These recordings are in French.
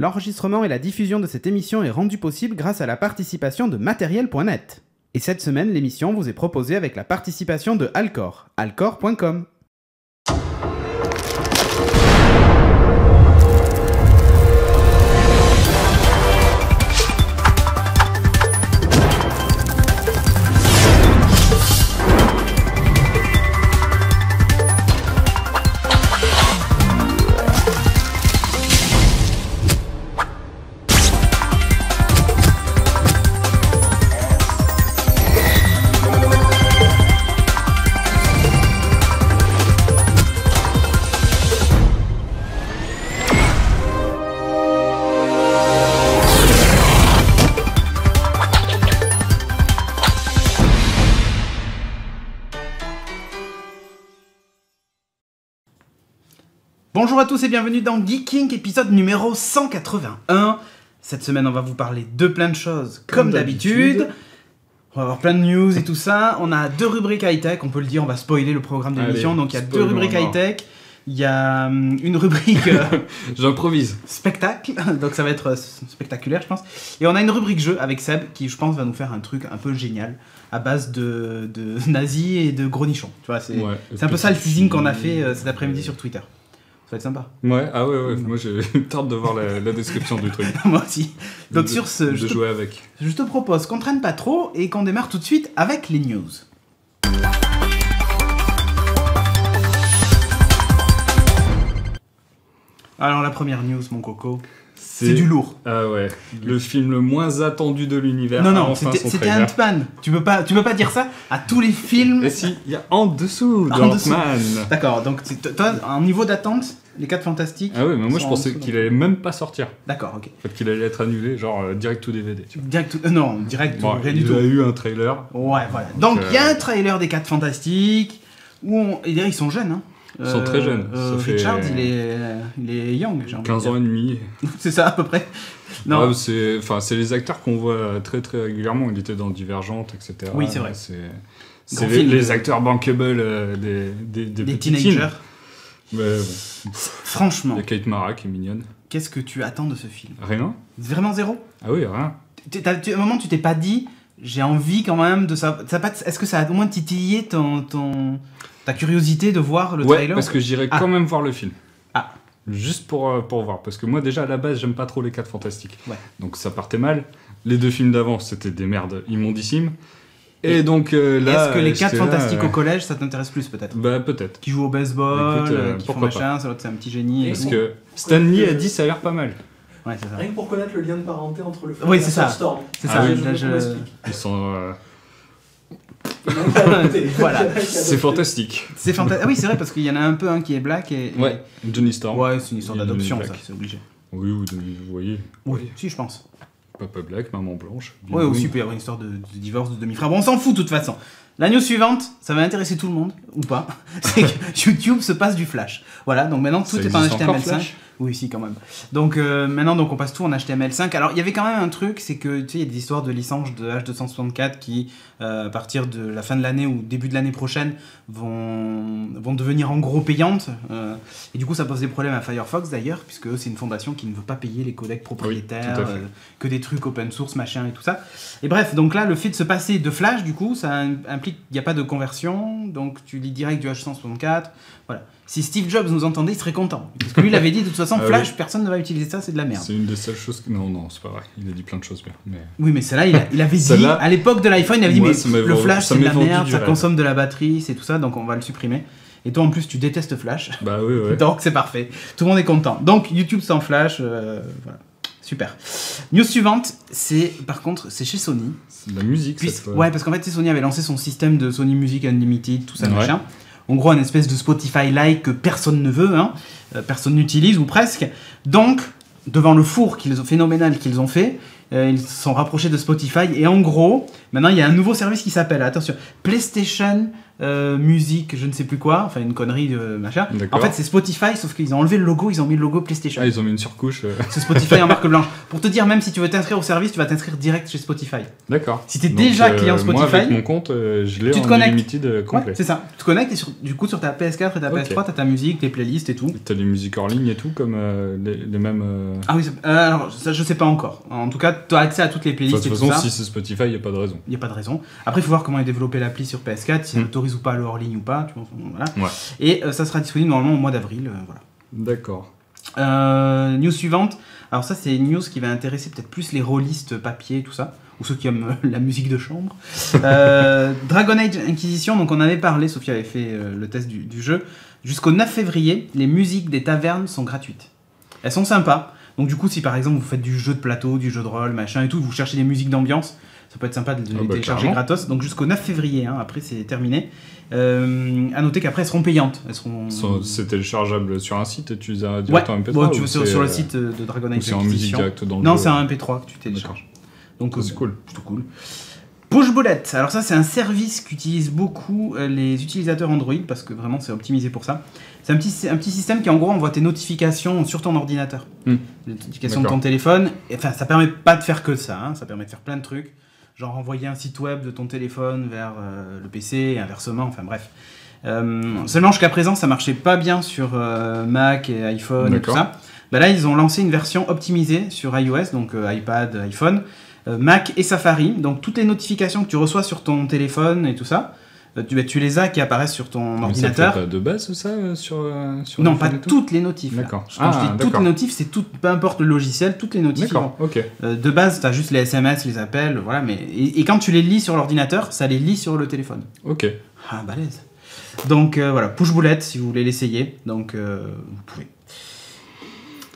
L'enregistrement et la diffusion de cette émission est rendu possible grâce à la participation de Matériel.net. Et cette semaine, l'émission vous est proposée avec la participation de Alcor, alcor.com. Bonjour à tous et bienvenue dans Geeking, épisode numéro 181. Cette semaine, on va vous parler de plein de choses, comme d'habitude. On va avoir plein de news et tout ça. On a deux rubriques high-tech, on peut le dire, on va spoiler le programme de l'émission. Donc il y a deux rubriques high-tech. Il y a une rubrique... J'improvise. Spectacle, donc ça va être spectaculaire, je pense. Et on a une rubrique jeu avec Seb, qui, je pense, va nous faire un truc un peu génial, à base de nazis et de gros nichons. Tu vois, c'est un peu ça le teasing qu'on a fait cet après-midi sur Twitter. Ça va être sympa. Ouais, ah ouais, moi j'ai hâte de voir la description du truc. Moi aussi. Donc sur ce, jouer avec. Je te propose qu'on traîne pas trop et qu'on démarre tout de suite avec les news. Alors la première news, mon coco, c'est du lourd. Ah ouais, le film le moins attendu de l'univers. Non, c'était Ant-Man. Tu peux pas dire ça à tous les films. Mais si, il y a en dessous de Ant-Man. D'accord, donc toi, en niveau d'attente, les 4 Fantastiques... Ah ouais, mais moi je pensais qu'il allait même pas sortir. D'accord, ok. En fait, qu'il allait être annulé, genre direct to DVD. Tu vois. Direct to rien du tout. Il a eu un trailer. Ouais, voilà. Donc il y a un trailer des 4 Fantastiques, où et d'ailleurs ils sont jeunes, hein. Ils sont très jeunes. Richard, il est young, j'ai envie 15 ans et demi. C'est ça, à peu près. Non. Ouais, c'est les acteurs qu'on voit très très régulièrement. Il était dans Divergente, etc. Oui, c'est vrai. C'est les acteurs bankable des teenagers. Mais bon. Franchement. Il y a Kate Mara qui est mignonne. Qu'est-ce que tu attends de ce film? Rien. Vraiment zéro? Ah oui, rien. À un moment, tu t'es pas dit, j'ai envie quand même de ça. Est-ce que ça a au moins titillé ta curiosité de voir le trailer? Ouais, parce que j'irai quand même voir le film. Ah. Juste pour voir. Parce que moi, déjà, à la base, j'aime pas trop les 4 Fantastiques. Ouais. Donc ça partait mal. Les 2 films d'avant, c'était des merdes immondissimes. Et donc là... Est-ce que les 4 Fantastiques au collège, ça t'intéresse plus, peut-être? Bah, peut-être. Qui jouent au baseball, qui font machin, pas. l'autre c'est un petit génie. Parce que Stan Lee a dit ça a l'air pas mal. Ouais, c'est ça. Rien que pour connaître le lien de parenté entre le oui, c'est ça. Storm. C'est ça. Oui, Ils sont... voilà. C'est fantastique. Ah oui, c'est vrai, parce qu'il y en a un peu un qui est black et... Ouais, Johnny Storm. Ouais, c'est une histoire d'adoption, ça, c'est obligé. Oui, vous voyez. Oui, si, je pense. Papa black, maman blanche. Ouais, aussi, il peut y avoir une histoire de divorce de demi-frère. Bon, on s'en fout, de toute façon. La news suivante, ça va intéresser tout le monde, ou pas, c'est que YouTube se passe du Flash. Voilà, donc maintenant tout est en HTML5. Oui, si, quand même. Donc maintenant, on passe tout en HTML5. Alors, il y avait quand même un truc, c'est que, tu sais, il y a des histoires de licences de H264 qui, à partir de la fin de l'année ou début de l'année prochaine, vont devenir en gros payantes. Et du coup, ça pose des problèmes à Firefox, d'ailleurs, puisque c'est une fondation qui ne veut pas payer les codecs propriétaires, oui, que des trucs open source, machin et tout ça. Et bref, donc là, le fait de se passer de Flash, du coup, ça implique qu'il n'y a pas de conversion, donc tu lis direct du H164, voilà. Si Steve Jobs nous entendait, il serait content. Parce que lui, il avait dit, de toute façon, Flash, oui. Personne ne va utiliser ça, c'est de la merde. C'est une des seules choses... Non, c'est pas vrai. Il a dit plein de choses bien. Mais... Oui, mais celle-là, il avait dit, à l'époque de l'iPhone, il avait dit, mais le Flash, c'est de la merde, ça consomme de la batterie, c'est tout ça, donc on va le supprimer. Et toi, en plus, tu détestes Flash. Bah oui, ouais. Donc, c'est parfait. Tout le monde est content. Donc, YouTube sans Flash, voilà. Super. News suivante, par contre, c'est chez Sony. C'est de la musique, cette fois. Ouais, parce qu'en fait, Sony avait lancé son système de Sony Music Unlimited, tout ça, machin. En gros, une espèce de Spotify-like que personne ne veut, hein. Personne n'utilise, ou presque. Donc, devant le four phénoménal qu'ils ont fait, ils se sont rapprochés de Spotify. Et en gros, maintenant, il y a un nouveau service qui s'appelle, attention, PlayStation musique, je ne sais plus quoi, enfin une connerie de machin. En fait, c'est Spotify, sauf qu'ils ont enlevé le logo, ils ont mis le logo PlayStation. Ah, ils ont mis une surcouche. C'est Spotify en marque blanche. Pour te dire, même si tu veux t'inscrire au service, tu vas t'inscrire direct chez Spotify. D'accord. Si t'es déjà client Spotify, moi, avec mon compte, je l'ai en unlimited complet. Ouais, c'est ça. Tu te connectes et du coup sur ta PS4 et ta PS3, t'as ta musique, tes playlists et tout. T'as des musiques hors ligne et tout, comme les mêmes. Ah oui, alors ça je sais pas encore. En tout cas, tu as accès à toutes les playlists. De toute façon, si c'est Spotify, il n'y a pas de raison. Il n'y a pas de raison. Après, il faut voir comment est développé l'appli sur PS4, si elle autorise ou pas le hors ligne ou pas. Tu vois, voilà. Ouais. Et ça sera disponible normalement au mois d'avril. Voilà. D'accord. News suivante. Alors ça, c'est une news qui va intéresser peut-être plus les rôlistes papier et tout ça, ou ceux qui aiment la musique de chambre. Dragon Age Inquisition, donc on avait parlé, Sophie avait fait le test du jeu. Jusqu'au 9 février, les musiques des tavernes sont gratuites. Elles sont sympas. Donc du coup, si par exemple vous faites du jeu de plateau, du jeu de rôle, machin et tout, vous cherchez des musiques d'ambiance, ça peut être sympa de les télécharger gratos. Donc jusqu'au 9 février, hein, après c'est terminé. À noter qu'après elles seront payantes. C'est téléchargeable sur un site et tu les as directement en MP3 bon, tu veux sur le site de Dragon Age. C'est en musique directe dans le jeu. Non, c'est un MP3 que tu télécharges. Donc c'est cool. Plutôt cool. Push Bullet, alors ça c'est un service qu'utilisent beaucoup les utilisateurs Android parce que vraiment c'est optimisé pour ça. C'est un petit système qui en gros envoie tes notifications sur ton ordinateur. Les notifications de ton téléphone. Enfin, ça permet pas de faire que ça, hein, ça permet de faire plein de trucs. Genre envoyer un site web de ton téléphone vers le PC et inversement, enfin bref. Seulement jusqu'à présent ça marchait pas bien sur Mac et iPhone et tout ça. Bah là ils ont lancé une version optimisée sur iOS, donc iPad, iPhone, Mac et Safari. Donc toutes les notifications que tu reçois sur ton téléphone et tout ça, tu les as qui apparaissent sur ton ordinateur. C'est pas de base ça sur non, pas toutes les notifs. D'accord. Quand je dis toutes les notifs, c'est peu importe le logiciel, toutes les notifs. D'accord, ok. De base, tu as juste les SMS, les appels, voilà. Mais et quand tu les lis sur l'ordinateur, ça les lit sur le téléphone. Ok. Ah, balèze. Donc voilà, Push Bullet si vous voulez l'essayer. Donc vous pouvez.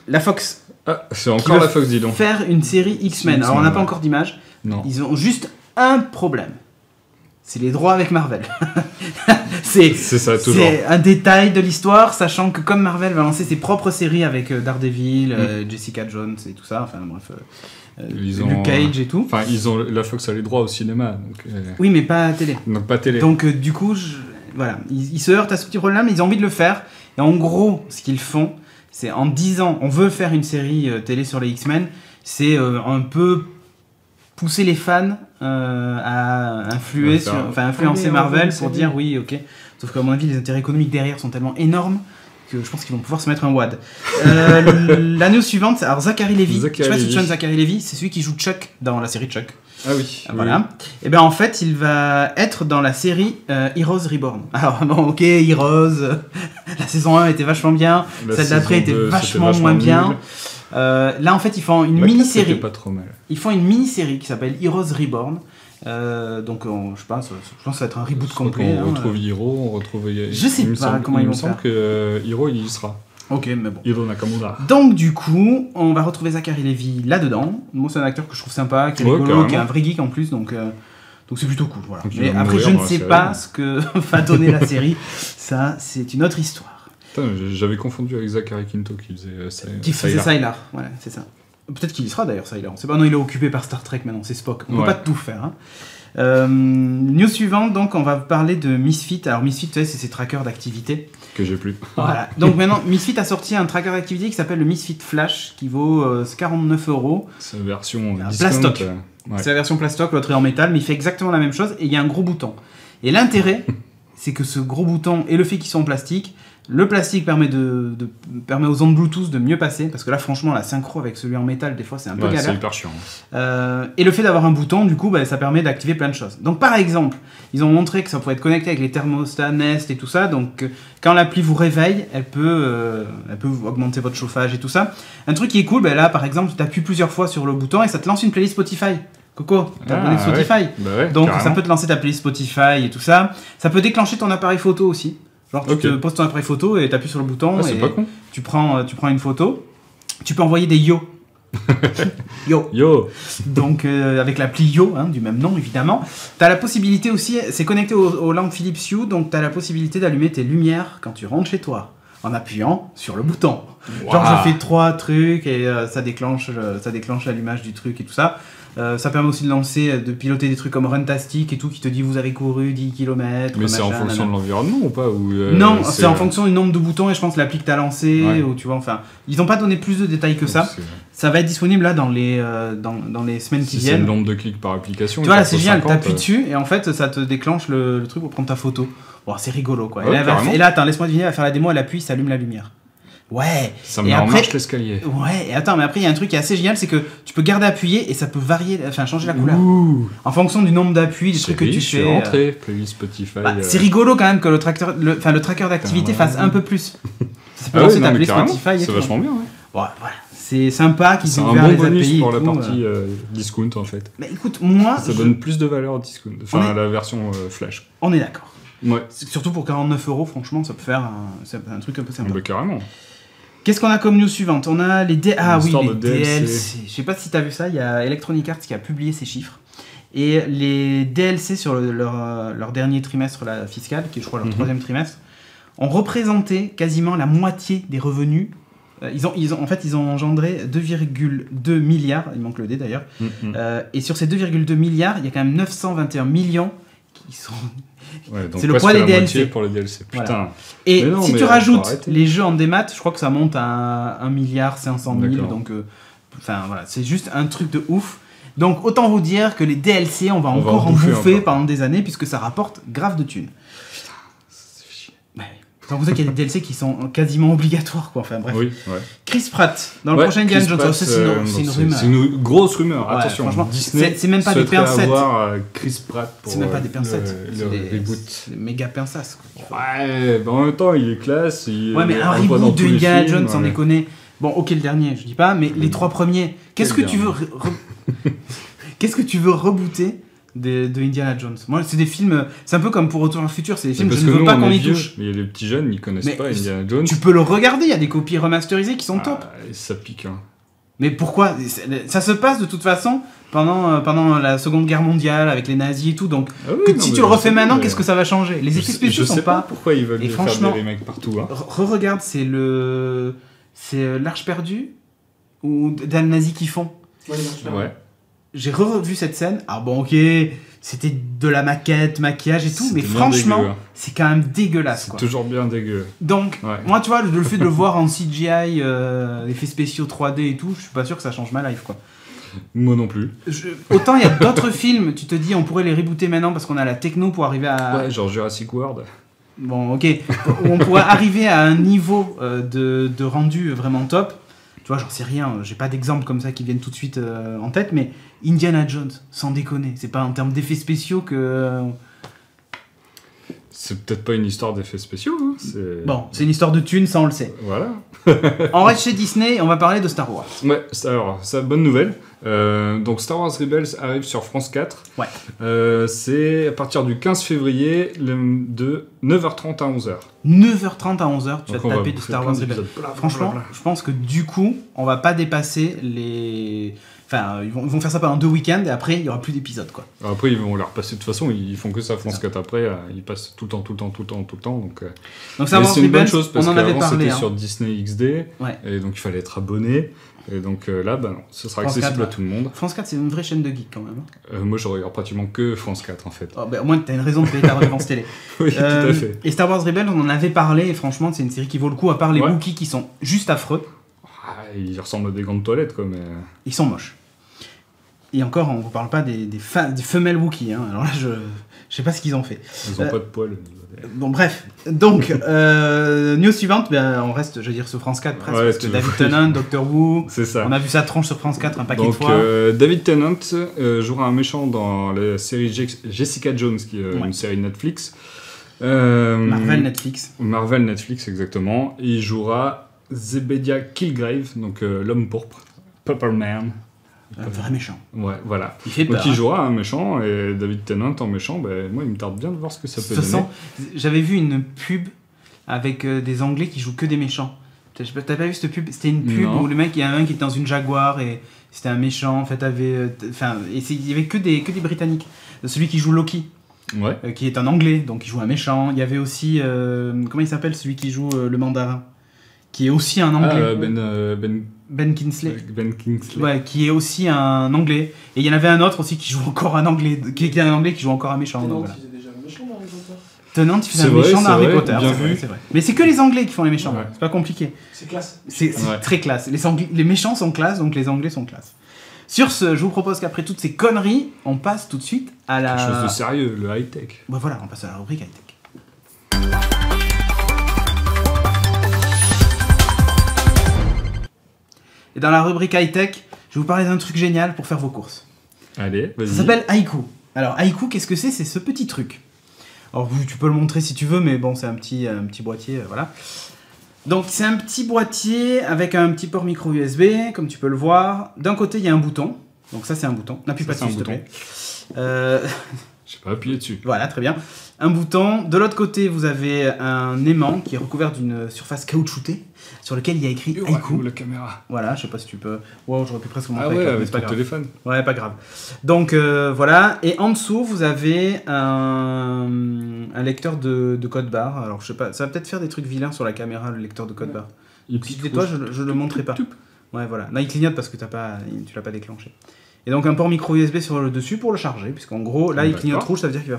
La Fox. Ah, c'est encore la Fox, dis donc. Faire une série X-Men. Alors on n'a pas encore d'image. Non. Ils ont juste un problème. C'est les droits avec Marvel. c'est ça, toujours. C'est un détail de l'histoire, sachant que comme Marvel va lancer ses propres séries avec Daredevil, Jessica Jones et tout ça, enfin bref, Luke Cage et tout. Enfin, la Fox a les droits au cinéma. Donc, oui, mais pas à télé. Donc pas télé. Donc du coup, voilà, ils se heurtent à ce petit problème, ils ont envie de le faire. Et en gros, ce qu'ils font, c'est en disant, on veut faire une série télé sur les X-Men, c'est un peu pousser les fans à influencer Marvel pour dire oui, ok. Sauf qu'à mon avis, les intérêts économiques derrière sont tellement énormes que je pense qu'ils vont pouvoir se mettre un wad. La news suivante, alors Zachary Levi. Je sais pas si tu connais Zachary Levi, c'est celui qui joue Chuck dans la série Chuck. Ah oui. Voilà. Oui. Et ben en fait, il va être dans la série Heroes Reborn. Alors bon, ok, Heroes, la saison 1 était vachement bien, celle d'après était vachement moins bien. Là en fait ils font une mini-série. Pas trop mal. Ils font une mini-série qui s'appelle Heroes Reborn. Donc je pense que ça va être un reboot complet. On retrouve Hiro, on retrouve. Je sais pas comment ils vont faire. Il me semble que Hiro il y sera. Ok, mais bon. Hiro Nakamura. Donc du coup, on va retrouver Zachary Levi là-dedans. Moi c'est un acteur que je trouve sympa, qui est rigolo, qui est un vrai geek en plus, donc c'est plutôt cool. Voilà. Mais après je ne sais pas ce que va donner la série. Ça c'est une autre histoire. Putain, j'avais confondu avec Zachary Quinto qui faisait Sylar. Voilà, c'est ça. Peut-être qu'il y sera d'ailleurs, Sylar. On sait pas. Non, il est occupé par Star Trek maintenant, c'est Spock. On peut pas tout faire. Hein. News suivante, donc on va parler de Misfit. Alors Misfit, tu sais, c'est ces trackers d'activité. Que j'ai plus. Voilà. Donc maintenant, Misfit a sorti un tracker d'activité qui s'appelle le Misfit Flash, qui vaut 49€. C'est la version plastoc. C'est la version plastoc, l'autre est en métal, mais il fait exactement la même chose et il y a un gros bouton. Et l'intérêt, c'est que ce gros bouton et le fait qu'ils sont en plastique, le plastique permet aux ondes Bluetooth de mieux passer, parce que là franchement la synchro avec celui en métal des fois c'est un peu galère. C'est hyper chiant. Et le fait d'avoir un bouton du coup ça permet d'activer plein de choses. Donc par exemple, ils ont montré que ça pouvait être connecté avec les thermostats Nest et tout ça, donc quand l'appli vous réveille, elle peut augmenter votre chauffage et tout ça. Un truc qui est cool, là par exemple tu appuies plusieurs fois sur le bouton et ça te lance une playlist Spotify. Coco, t'as abonné de Spotify. Ouais. Ouais, donc carrément. Ça peut te lancer ta playlist Spotify et tout ça. Ça peut déclencher ton appareil photo aussi. Genre tu te poses ton appareil photo et t'appuies sur le bouton et pas con. tu prends une photo. Tu peux envoyer des yo. Yo. Donc avec l'appli Yo, du même nom évidemment. T'as la possibilité aussi, c'est connecté aux lampes Philips Hue, donc t'as la possibilité d'allumer tes lumières quand tu rentres chez toi en appuyant sur le bouton. Wow. Genre je fais 3 trucs et ça déclenche l'allumage du truc et tout ça. Ça permet aussi de piloter des trucs comme Runtastic et tout, qui te dit vous avez couru 10 km. Mais c'est en fonction de l'environnement ou pas non, c'est en fonction du nombre de boutons et je pense l'appli que tu as lancé, ou tu vois, enfin, ils n'ont pas donné plus de détails que ça. Ça va être disponible là dans les semaines qui viennent. C'est le nombre de clics par application. Tu vois, là c'est génial, t'appuies dessus et en fait ça te déclenche le truc pour prendre ta photo. Bon, c'est rigolo quoi. Et là, attends, laisse-moi deviner, elle va faire la démo, elle appuie, ça allume la lumière. Ouais. Ça met en marche l'escalier. Ouais, et attends, mais après il y a un truc qui est assez génial, c'est que tu peux garder appuyé et ça peut varier, enfin changer la couleur. En fonction du nombre d'appuis, des trucs que tu fais. Entrée, playlist Spotify. C'est rigolo quand même que le tracker d'activité fasse un peu plus. Ça peut lancer ta playlist Spotify et c'est vachement bien, ouais. Voilà. C'est sympa qu'ils aient ouvert les API. C'est un bon bonus pour la partie discount en fait. Mais écoute, moi. Ça donne plus de valeur au discount. Enfin, la version flash. On est d'accord. Ouais. Surtout pour 49€, franchement, ça peut faire un truc un peu sympa. Bah, carrément. Qu'est-ce qu'on a comme news suivante? On a les les DLC. Je sais pas si t'as vu ça, il y a Electronic Arts qui a publié ces chiffres. Et les DLC sur leur dernier trimestre fiscal, qui est je crois leur troisième trimestre, ont représenté quasiment la moitié des revenus. Ils ont engendré 2,2 milliards, il manque le D d'ailleurs. Et sur ces 2,2 milliards, il y a quand même 921 millions qui sont... Ouais, donc c'est le poids des DLC. Pour les DLC. Putain. Voilà. Et si tu rajoutes les jeux en démat, je crois que ça monte à 1,5 milliard. Donc, voilà, c'est juste un truc de ouf. Donc, autant vous dire que les DLC, on va encore en bouffer pendant des années, puisque ça rapporte grave de thunes. Putain, c'est chiant. C'est pour ça qu'il y a des DLC qui sont quasiment obligatoires, quoi. Enfin, bref. Oui, ouais. Chris Pratt, dans le prochain Indiana Jones. C'est une rumeur. C'est une grosse rumeur, ouais, attention. Franchement, Disney c'est même pas des pincettes. Avoir Chris Pratt pour c'est même pas des pincettes. le reboot. C'est des méga pincettes. Ouais, en même temps, il est classe. Ouais, mais un reboot de Indiana Jones, sans déconner. Bon, ok, le dernier, je dis pas, mais les 3 premiers. Qu'est-ce que tu veux Qu'est-ce que tu veux rebooter de Indiana Jones? Moi, c'est des films, c'est un peu comme pour Retour vers le futur, c'est des films que je ne veux pas qu'on y touche. Mais il y a les petits jeunes, ils connaissent pas Indiana Jones. Tu peux le regarder, il y a des copies remasterisées qui sont top. Ça pique, hein. Mais pourquoi? Ça se passe de toute façon pendant la Seconde Guerre mondiale avec les nazis et tout, donc si tu le refais maintenant, qu'est-ce que ça va changer? Les effets spéciaux sont pas... Je sais pas pourquoi ils veulent faire des remakes partout. Hein. Regarde, c'est l'Arche perdue ou d'un nazi qui font. Ouais. J'ai revu cette scène. Ah bon, ok, c'était de la maquillage et tout, mais franchement, dégueu, hein. C'est quand même dégueulasse. C'est toujours bien dégueu. Donc, moi, tu vois, le fait de le voir en CGI, effets spéciaux 3D et tout, je suis pas sûr que ça change ma life, quoi. Moi non plus. Autant il y a d'autres films, tu te dis, on pourrait les rebooter maintenant parce qu'on a la techno pour arriver à... Ouais, genre Jurassic World. Bon, ok. On pourrait arriver à un niveau de rendu vraiment top. Tu vois, j'en sais rien, j'ai pas d'exemple comme ça qui viennent tout de suite en tête, mais Indiana Jones, sans déconner, c'est pas en termes d'effets spéciaux que... C'est peut-être pas une histoire d'effets spéciaux, hein. Bon, c'est une histoire de thunes, ça on le sait. Voilà. On reste chez Disney, on va parler de Star Wars. Ouais, alors, ça, bonne nouvelle. Donc Star Wars Rebels arrive sur France 4. Ouais. C'est à partir du 15 février de 9h30 à 11h. 9h30 à 11h, tu vas te va taper du Star Wars Rebels. Franchement, je pense que du coup, on va pas dépasser les... Enfin, ils vont faire ça pendant 2 week-ends et après, il y aura plus d'épisodes, quoi. Après, ils vont les repasser de toute façon, ils font que ça, France 4 après, ils passent tout le temps. Donc c'est une bonne chose parce qu'avant c'était sur Disney XD, et donc il fallait être abonné. Et donc là, bah non, ce sera accessible à tout le monde. France 4, c'est une vraie chaîne de geek quand même. Moi, je regarde pratiquement que France 4 en fait. Oh, bah, au moins, t'as une raison de payer ta redevance télé. Oui, tout à fait. Et Star Wars Rebels, on en avait parlé, et franchement, c'est une série qui vaut le coup, à part les Wookiees qui sont juste affreux. Ils ressemblent à des gants de toilette, quoi, mais... Ils sont moches. Et encore, on ne vous parle pas des femelles Wookiees. Hein. Alors là, je sais pas ce qu'ils ont fait. Ils ont pas de poils. Bon, bref. Donc, news suivante, on reste, je veux dire, sur France 4 presque. Parce que David Tennant, Doctor Who. C'est ça. On a vu sa tronche sur France 4 un paquet de fois. David Tennant jouera un méchant dans la série Jessica Jones, qui est une série Netflix. Marvel Netflix. Marvel Netflix, exactement. Et il jouera Zebedia Killgrave, donc l'homme pourpre. Pepperman. Un vrai méchant. Ouais, voilà. Il fait peur. Donc il jouera un méchant, et David Tennant en méchant, moi il me tarde bien de voir ce que ça peut donner. J'avais vu une pub avec des Anglais qui jouent que des méchants. T'as pas vu cette pub? C'était une pub où le mec, il y a un qui était dans une Jaguar et c'était un méchant. En fait, il y avait que des Britanniques. Celui qui joue Loki. Ouais. Qui est un Anglais, donc il joue un méchant. Il y avait aussi, comment il s'appelle, celui qui joue le mandarin? qui est aussi un anglais. Ben Kingsley. Ben Kingsley. Ouais, qui est aussi un anglais. Et il y en avait un autre aussi qui joue encore un anglais, qui est un anglais qui joue encore un méchant. Tenant, il faisait déjà un méchant dans Harry Potter. Tenant, il faisait un méchant dans Harry Potter. Bien vu. C'est vrai. Mais c'est que les anglais qui font les méchants. Ouais. C'est pas compliqué. C'est classe. C'est très classe. Les méchants sont classe, donc les anglais sont classe. Sur ce, je vous propose qu'après toutes ces conneries, on passe tout de suite à la... Quelque chose de sérieux, le high-tech. Bah voilà, on passe à la rubrique high-tech. Et dans la rubrique high-tech, je vais vous parler d'un truc génial pour faire vos courses. Allez, vas-y. Ça s'appelle Haiku. Alors, Haiku, qu'est-ce que c'est? C'est ce petit truc. Alors, tu peux le montrer si tu veux, mais bon, c'est un petit boîtier, voilà. Donc, c'est un petit boîtier avec un petit port micro USB, comme tu peux le voir. D'un côté, il y a un bouton. Donc ça, c'est un bouton. N'appuie pas dessus, s'il te plaît. Je sais pas appuyer dessus. Voilà, très bien. Un bouton. De l'autre côté, vous avez un aimant qui est recouvert d'une surface caoutchoutée sur lequel il y a écrit Haiku. Ou la caméra. Voilà, je sais pas si tu peux... Wow, j'aurais pu presque montrer. Ah ouais, avec ton téléphone. Ouais, pas grave. Donc voilà, et en dessous, vous avez un lecteur de code barre. Alors je sais pas, ça va peut-être faire des trucs vilains sur la caméra, le lecteur de code barre. Si c'était toi, je le montrerai pas. Ouais, voilà. Là, il clignote parce que tu l'as pas déclenché. Et donc un port micro USB sur le dessus pour le charger, puisqu'en gros, là, il clignote rouge, ça veut dire qu'il va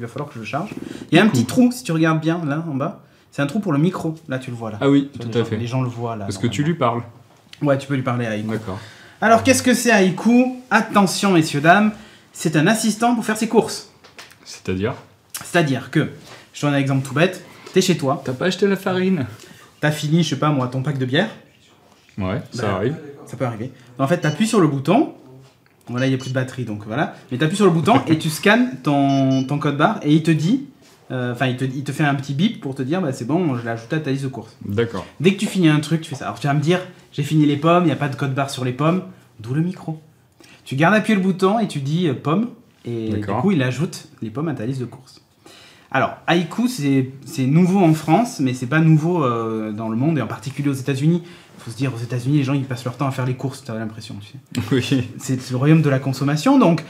falloir que je le charge. Il y a un petit trou, si tu regardes bien, là, en bas. C'est un trou pour le micro. Là, tu le vois, là. Ah oui, tout à fait. Les gens le voient, là. Parce que tu lui parles. Ouais, tu peux lui parler à Haiku. D'accord. Alors, qu'est-ce que c'est Haiku? Attention, messieurs, dames, c'est un assistant pour faire ses courses. C'est-à-dire que, je te donne un exemple tout bête, t'es chez toi. T'as pas acheté la farine? T'as fini, je sais pas moi, ton pack de bière. Ouais, ça arrive. Ça peut arriver. En fait, t'appuies sur le bouton. Voilà, il n'y a plus de batterie, donc voilà. Mais t'appuies sur le bouton et tu scannes ton code barre et il te dit... Enfin, il te fait un petit bip pour te dire, bah c'est bon, je l'ai ajouté à ta liste de courses. D'accord. Dès que tu finis un truc, tu fais ça. Alors tu vas me dire, j'ai fini les pommes, il n'y a pas de code barre sur les pommes, d'où le micro. Tu gardes appuyé le bouton et tu dis pommes, et du coup il ajoute les pommes à ta liste de courses. Alors, Haiku, c'est nouveau en France, mais c'est pas nouveau dans le monde, et en particulier aux États-Unis. Il faut se dire, aux États-Unis, les gens ils passent leur temps à faire les courses, tu as l'impression, tu sais. Oui. C'est le royaume de la consommation, donc...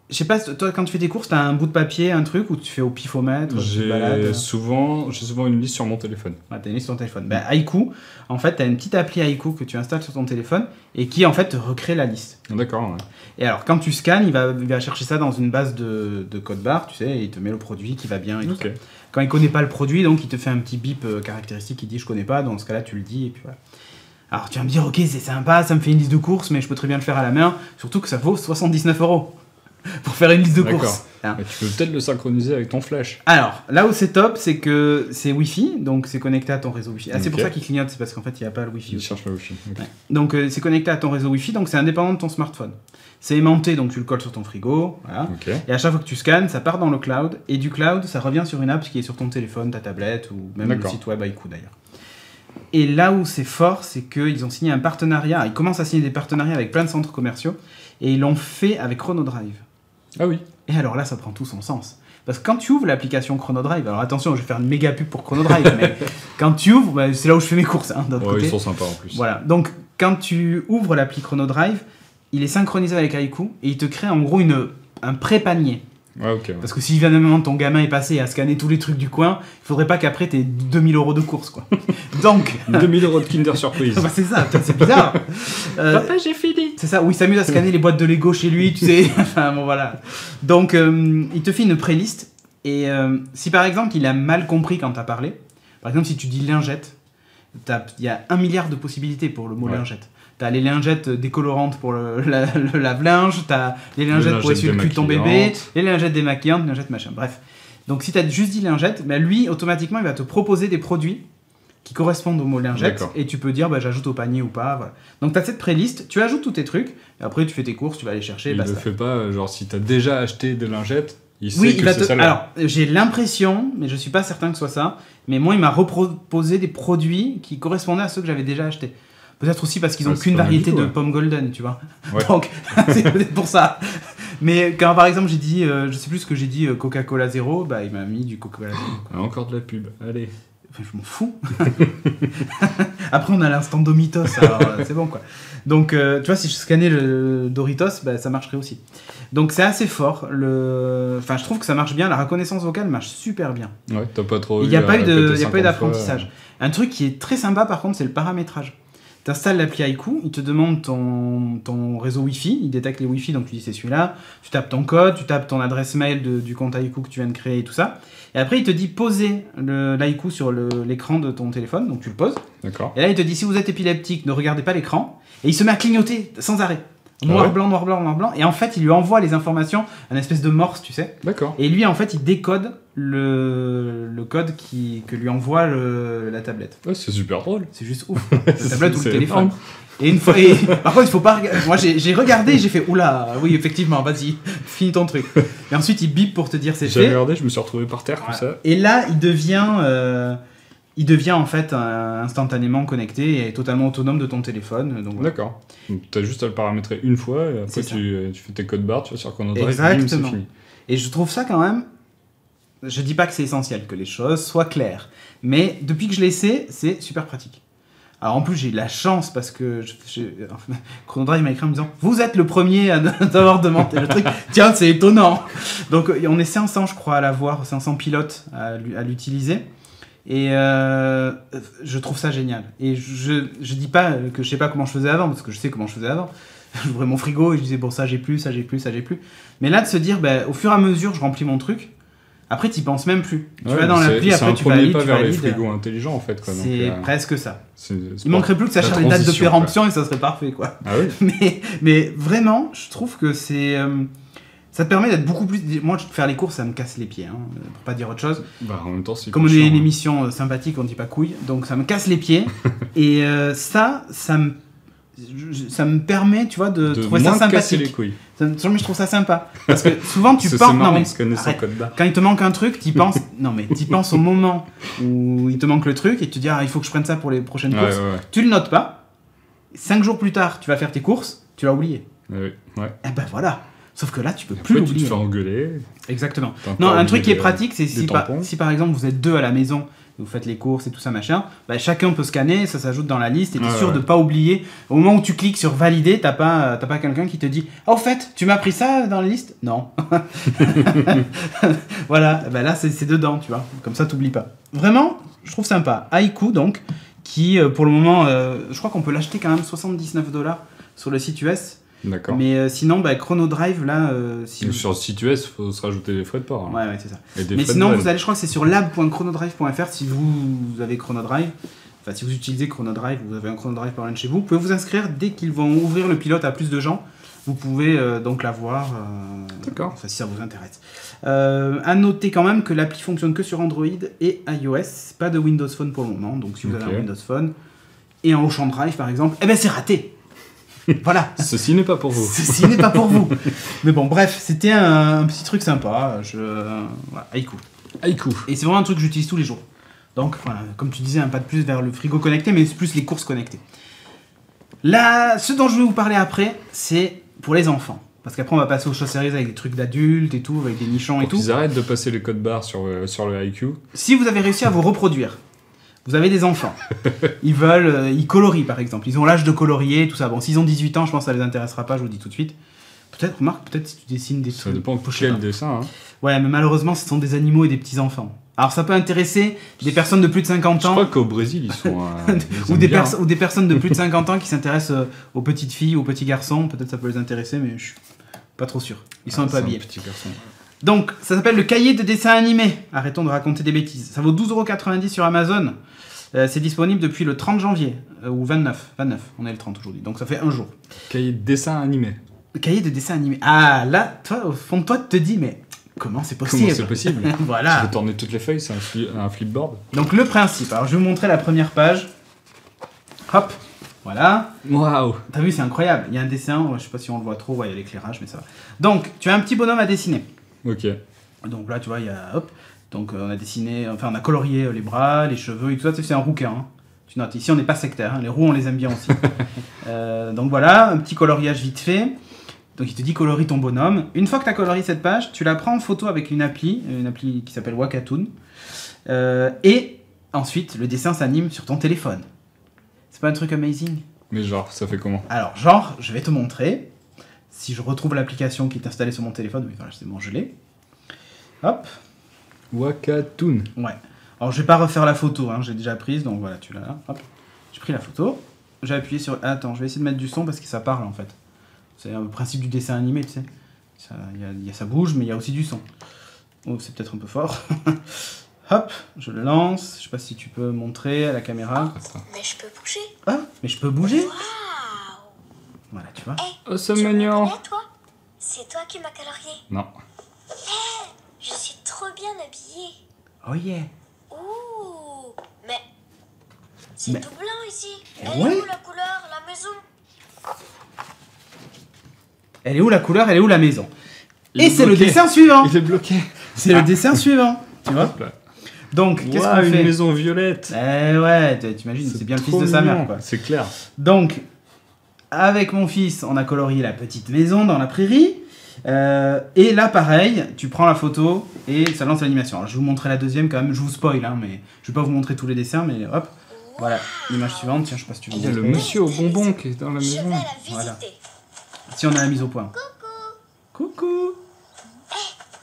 je sais pas, toi quand tu fais tes courses, t'as un bout de papier, un truc, ou tu fais au pifomètre? J'ai souvent une liste sur mon téléphone. Ouais, t'as une liste sur ton téléphone. Ben, Haiku, en fait, t'as une petite appli Haiku que tu installes sur ton téléphone et qui en fait te recrée la liste. D'accord, ouais. Et alors quand tu scannes, il va chercher ça dans une base de code barre, tu sais, et il te met le produit qui va bien et tout ça. Quand il connaît pas le produit, donc il te fait un petit bip caractéristique qui dit je connais pas, dans ce cas-là tu le dis et puis voilà. Alors tu vas me dire, ok, c'est sympa, ça me fait une liste de courses, mais je peux très bien le faire à la main, surtout que ça vaut 79 € pour faire une liste de courses. Hein. Mais tu peux peut-être le synchroniser avec ton flash. Alors, là où c'est top, c'est que c'est Wi-Fi, donc c'est connecté à ton réseau Wi-Fi. Ah, c'est pour ça qu'il clignote, c'est parce qu'en fait, il n'y a pas le Wi-Fi. Il cherche le Wi-Fi. Okay. Ouais. Donc, c'est connecté à ton réseau Wi-Fi, donc c'est indépendant de ton smartphone. C'est aimanté, donc tu le colles sur ton frigo. Voilà. Okay. Et à chaque fois que tu scannes, ça part dans le cloud. Et du cloud, ça revient sur une app qui est sur ton téléphone, ta tablette, ou même le site web Haiku d'ailleurs. Et là où c'est fort, c'est qu'ils ont signé un partenariat. Ils commencent à signer des partenariats avec plein de centres commerciaux. Et ils l'ont fait avec Chronodrive. Ah oui. Et alors là, ça prend tout son sens. Parce que quand tu ouvres l'application Chronodrive, alors attention, je vais faire une méga pub pour Chronodrive, mais quand tu ouvres, bah, c'est là où je fais mes courses. Hein, côté. Ils sont sympas en plus. Voilà. Donc, quand tu ouvres l'appli Chronodrive, il est synchronisé avec Haiku et il te crée en gros un pré-panier. Ouais, ok. Ouais. Parce que si évidemment ton gamin est passé à scanner tous les trucs du coin, il faudrait pas qu'après t'aies 2000 € de courses, quoi. Donc. 2000 € de Kinder Surprise. Bah, c'est ça, c'est bizarre. Papa, j'ai fini. C'est ça, oui, il s'amuse à scanner les boîtes de Lego chez lui, tu sais. Enfin, bon, voilà. Donc, il te fait une pré-liste. Et si par exemple, il a mal compris quand t'as parlé, par exemple, si tu dis lingette, il y a 1 milliard de possibilités pour le mot lingette. T'as les lingettes décolorantes pour le lave-linge, t'as les lingettes pour essuyer le cul de ton bébé, les lingettes démaquillantes, les lingettes machin, bref. Donc si t'as juste dit lingette, bah lui, automatiquement, il va te proposer des produits qui correspondent au mot lingette, et tu peux dire, bah, j'ajoute au panier ou pas, voilà. Donc t'as cette pré-liste, tu ajoutes tous tes trucs, et après tu fais tes courses, tu vas aller chercher, il ne le fait pas, genre si t'as déjà acheté des lingettes, il sait que c'est ça. Alors, j'ai l'impression, mais je suis pas certain que ce soit ça, mais moi, il m'a reproposé des produits qui correspondaient à ceux que j'avais déjà achetés. Peut-être aussi parce qu'ils n'ont qu'une variété de pommes golden, tu vois. Ouais. Donc, c'est peut-être pour ça. Mais quand, par exemple, j'ai dit, je sais plus ce que j'ai dit, Coca-Cola Zéro, bah, il m'a mis du Coca-Cola Zéro. Encore de la pub, allez. Enfin, je m'en fous. Après, on a l'instant Doritos, alors c'est bon, quoi. Donc, tu vois, si je scannais le Doritos, bah, ça marcherait aussi. Donc, c'est assez fort. Enfin, je trouve que ça marche bien. La reconnaissance vocale marche super bien. Ouais, t'as pas trop. Il n'y a pas eu d'apprentissage. Un truc qui est très sympa par contre, c'est le paramétrage. Tu installes l'appli Haiku, il te demande ton réseau Wi-Fi, il détecte les Wi-Fi, donc tu dis c'est celui-là, tu tapes ton code, tu tapes ton adresse mail du compte Haiku que tu viens de créer et tout ça. Et après, il te dit poser l'Haiku sur l'écran de ton téléphone, donc tu le poses. D'accord. Et là, il te dit si vous êtes épileptique, ne regardez pas l'écran. Et il se met à clignoter sans arrêt. Noir, blanc, noir, blanc, noir, blanc. Et en fait, il lui envoie les informations, une espèce de morse, tu sais. D'accord. Et lui, en fait, il décode le code que lui envoie la tablette. Ouais, c'est super drôle. C'est juste ouf. La tablette ou le téléphone. Et une fois, par contre, il faut pas regarder. Moi, j'ai regardé, j'ai fait oula, oui, effectivement, vas-y, finis ton truc. Et ensuite, il bip pour te dire c'est fait. J'ai regardé, je me suis retrouvé par terre comme ça. Et là, il devient en fait instantanément connecté et totalement autonome de ton téléphone. Donc, voilà. D'accord. Donc, tu as juste à le paramétrer une fois et après tu fais tes codes barres, tu vas sur Chronodrive, exactement. c'est fini. Et je trouve ça quand même. Je dis pas que c'est essentiel que les choses soient claires, mais depuis que je l'ai essayé, c'est super pratique. Alors en plus, j'ai eu de la chance parce que Chronodrive m'a écrit en me disant « Vous êtes le premier à avoir demandé le truc. Tiens, c'est étonnant !» Donc on est 500, je crois, à l'avoir, 500 pilotes à l'utiliser. Et je trouve ça génial. Et je dis pas que je sais pas comment je faisais avant, parce que je sais comment je faisais avant. J'ouvrais mon frigo et je disais bon, ça j'ai plus, ça j'ai plus, ça j'ai plus. Mais là, de se dire, au fur et à mesure, je remplis mon truc. Après, t'y penses même plus. Tu vas dans l'appli, après tu valides. C'est un premier pas vers les frigos intelligents en fait. C'est presque ça. Il manquerait plus que ça cherche les dates de péremption et ça serait parfait, quoi. Ah oui. mais vraiment, je trouve que c'est. Ça te permet d'être beaucoup plus... Moi, faire les courses, ça me casse les pieds, pour pas dire autre chose. Bah, en même temps, c'est comme on est une émission sympathique, on dit pas couille, donc ça me casse les pieds. Et ça me permet, tu vois, de trouver ça sympathique. Casser les couilles. Je trouve ça sympa. Parce que souvent, tu penses... Non, mais quand il te manque un truc, tu penses... Non, mais tu penses au moment où il te manque le truc et tu te dis, il faut que je prenne ça pour les prochaines courses. Ouais. Tu le notes pas. 5 jours plus tard, tu vas faire tes courses, tu l'as oublié. Ouais. Et ben voilà. Sauf que là, tu peux plus l'oublier. Tu te fais engueuler. Exactement. Non, un truc qui est pratique, c'est si par exemple vous êtes 2 à la maison, vous faites les courses et tout ça, machin, chacun peut scanner, ça s'ajoute dans la liste et tu es sûr de pas oublier. Au moment où tu cliques sur valider, t'as pas quelqu'un qui te dit « au fait, tu m'as pris ça dans la liste ?» Non. Voilà, là c'est dedans, tu vois. Comme ça, t'oublies pas. Vraiment, je trouve sympa. Haiku, donc, qui pour le moment, je crois qu'on peut l'acheter quand même $79 sur le site US. D'accord. Mais sinon, Chronodrive, là... sur le site US, il faut se rajouter les frais de port. Ouais, c'est ça. Mais sinon, vous allez, je crois que c'est sur lab.chronodrive.fr si vous avez Chronodrive. Enfin, si vous utilisez Chronodrive, vous avez un Chronodrive par loin de chez vous. Vous pouvez vous inscrire dès qu'ils vont ouvrir le pilote à plus de gens. Vous pouvez donc l'avoir. D'accord. Enfin, si ça vous intéresse. À noter quand même que l'appli fonctionne que sur Android et iOS. Pas de Windows Phone pour le moment. Donc, si vous avez un Windows Phone et un Ocean Drive, par exemple, c'est raté. Voilà. Ceci n'est pas pour vous. Ceci n'est pas pour vous. Mais bon, bref, c'était un petit truc sympa. Haiku. Et c'est vraiment un truc que j'utilise tous les jours. Donc, voilà, comme tu disais, un pas de plus vers le frigo connecté, mais c'est plus les courses connectées. Là, ce dont je vais vous parler après, c'est pour les enfants. Parce qu'après, on va passer aux choses sérieuses avec des trucs d'adultes et tout, avec des nichons et tout. Ils arrêtent de passer les codes barres sur le Haiku. Si vous avez réussi à vous reproduire, vous avez des enfants. Ils colorient par exemple. Ils ont l'âge de colorier, tout ça. Bon, s'ils ont 18 ans, je pense que ça les intéressera pas, je vous le dis tout de suite. Peut-être si tu dessines des trucs. Ça dépend quel dessin. Ouais, mais malheureusement, ce sont des animaux et des petits-enfants. Alors ça peut intéresser des personnes de plus de 50 ans. Je crois qu'au Brésil, ils sont... ou des personnes de plus de 50 ans qui s'intéressent aux petites filles, aux petits garçons. Peut-être ça peut les intéresser, mais je suis pas trop sûr. Ils sont un peu habillés. Donc, ça s'appelle le cahier de dessin animé. Arrêtons de raconter des bêtises. Ça vaut 12,90 € sur Amazon. C'est disponible depuis le 30 janvier, ou 29, on est le 30 aujourd'hui, donc ça fait un jour. Cahier de dessin animé. Cahier de dessin animé. Ah, là, toi, au fond de toi, tu te dis, mais comment c'est possible ? Voilà. Tu peux tourner toutes les feuilles, c'est un flipboard. Donc le principe, alors je vais vous montrer la première page. Hop, voilà. Waouh. T'as vu, c'est incroyable. Il y a un dessin, je sais pas si on le voit trop, il y a l'éclairage, mais ça va. Donc, tu as un petit bonhomme à dessiner. Ok. Donc là, tu vois, il y a... Hop. Donc on a colorié les bras, les cheveux et tout ça, c'est un rouquin. Hein. Tu notes, ici on n'est pas sectaire, les roux on les aime bien aussi. Donc voilà, un petit coloriage vite fait. Donc il te dit colorie ton bonhomme. Une fois que tu as colorié cette page, tu la prends en photo avec une appli qui s'appelle Wakatoon. Et ensuite, le dessin s'anime sur ton téléphone. C'est pas un truc amazing ? Mais genre, ça fait comment ? Alors, je vais te montrer. Si je retrouve l'application qui est installée sur mon téléphone, oui, voilà, c'est bon, je l'ai. Hop. Wakatoon. Ouais. Alors je vais pas refaire la photo, hein, j'ai déjà prise, donc voilà, tu l'as là. Hop, j'ai pris la photo. J'ai appuyé sur... Attends, je vais essayer de mettre du son parce que ça parle en fait. C'est le principe du dessin animé, tu sais. Ça bouge, mais il y a aussi du son. Oh, c'est peut-être un peu fort. Hop, je le lance. Je sais pas si tu peux montrer à la caméra. Mais je peux bouger. Ah, mais je peux bouger. Waouh. Voilà, tu vois. Oh, c'est mignon. Toi, c'est toi qui m'as colorié. Non. Je suis trop bien habillée. Oh yeah. Ouh, mais c'est tout blanc ici. Elle est où la couleur, la maison? Elle est où la couleur, elle est où la maison? Et c'est le dessin suivant. Il est bloqué. C'est le dessin suivant, tu vois. Donc, qu'est-ce qu'on fait? Une maison violette. Eh ouais, t'imagines, c'est bien le fils de sa mère, quoi. C'est clair. Donc, avec mon fils, on a colorié la petite maison dans la prairie. Et là, pareil, tu prends la photo et ça lance l'animation. Alors, je vais vous montrer la deuxième quand même. Je vous spoil, hein, mais je vais pas vous montrer tous les dessins, mais hop. Voilà, l'image suivante. Tiens, je sais pas si tu veux. Il y a le monsieur au bonbon qui est dans la maison. Voilà. Si on a la mise au point. Coucou. Coucou.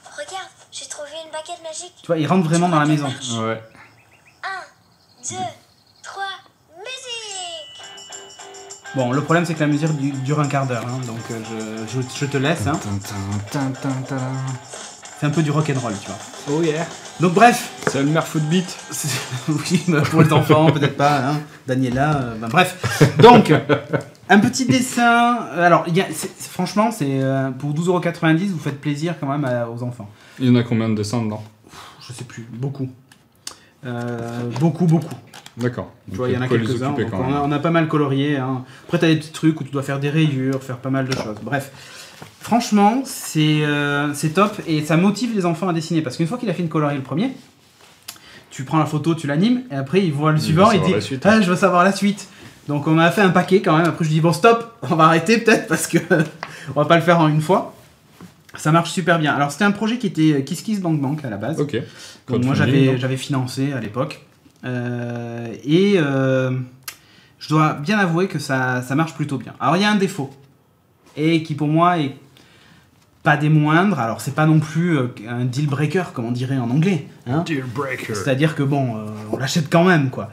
Regarde, j'ai trouvé une baguette magique. Tu vois, il rentre vraiment dans la maison. Ouais. 1, 2, 3, musique. Bon, le problème c'est que la musique dure un quart d'heure, hein, donc je te laisse. Hein. C'est un peu du rock'n'roll, tu vois. Oh yeah. Donc bref. C'est le meilleur footbeat. Oui, pour les enfants, peut-être pas. Hein. Daniela, bref. Donc, un petit dessin. Alors, franchement, c'est pour 12,90 €, vous faites plaisir quand même aux enfants. Il y en a combien de dessins dedans? Je sais plus, beaucoup. Beaucoup. D'accord. Tu vois, il y en a quelques-uns. On a pas mal colorié. Hein. Après, tu as des petits trucs où tu dois faire des rayures, faire pas mal de choses. Bref. Franchement, c'est top et ça motive les enfants à dessiner parce qu'une fois qu'il a fait une colorie le premier, tu prends la photo, tu l'animes et après il voit le suivant et il dit ah, je veux savoir la suite. Donc on a fait un paquet quand même. Après je dis bon stop, on va arrêter peut-être parce que on va pas le faire en une fois. Ça marche super bien. Alors c'était un projet qui était Kiss Kiss Bank Bank à la base. Ok. Donc moi j'avais financé à l'époque et je dois bien avouer que ça marche plutôt bien. Alors il y a un défaut et qui pour moi est pas des moindres. Alors c'est pas non plus un deal breaker comme on dirait en anglais. Hein, deal breaker. C'est-à-dire que bon, on l'achète quand même quoi.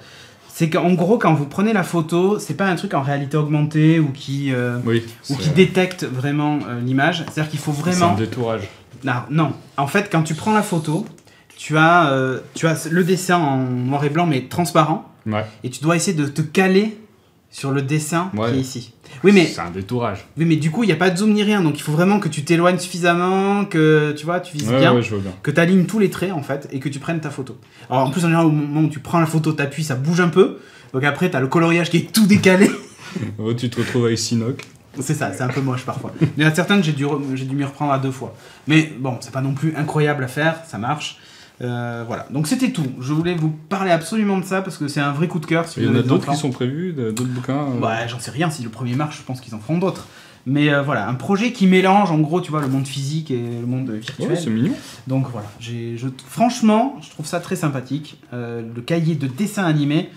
C'est qu'en gros quand vous prenez la photo, c'est pas un truc en réalité augmentée ou qui détecte vraiment l'image. C'est-à-dire qu'il faut vraiment. C'est un détourage. Non. En fait, quand tu prends la photo, tu as le dessin en noir et blanc mais transparent. Ouais. Et tu dois essayer de te caler sur le dessin qui est ici. Oui, mais c'est un détourage. Oui, mais du coup, il n'y a pas de zoom ni rien. Donc, il faut vraiment que tu t'éloignes suffisamment, que tu vois, tu vises bien, que tu alignes tous les traits, en fait, et que tu prennes ta photo. Alors, en plus, en général, au moment où tu prends la photo, tu appuies, ça bouge un peu. Donc, après, tu as le coloriage qui est tout décalé. Tu te retrouves avec Sinoc. C'est ça, c'est un peu moche parfois. Il y en a certaines, j'ai dû m'y reprendre à 2 fois. Mais bon, c'est pas non plus incroyable à faire, ça marche. Voilà, donc c'était tout. Je voulais vous parler absolument de ça parce que c'est un vrai coup de cœur. Il y en a d'autres qui sont prévus, d'autres bouquins Ouais, j'en sais rien. Si le premier marche, je pense qu'ils en feront d'autres. Mais voilà, un projet qui mélange en gros, tu vois, le monde physique et le monde virtuel. Ouais, c'est mignon. Donc voilà, franchement, je trouve ça très sympathique. Le cahier de dessin animé,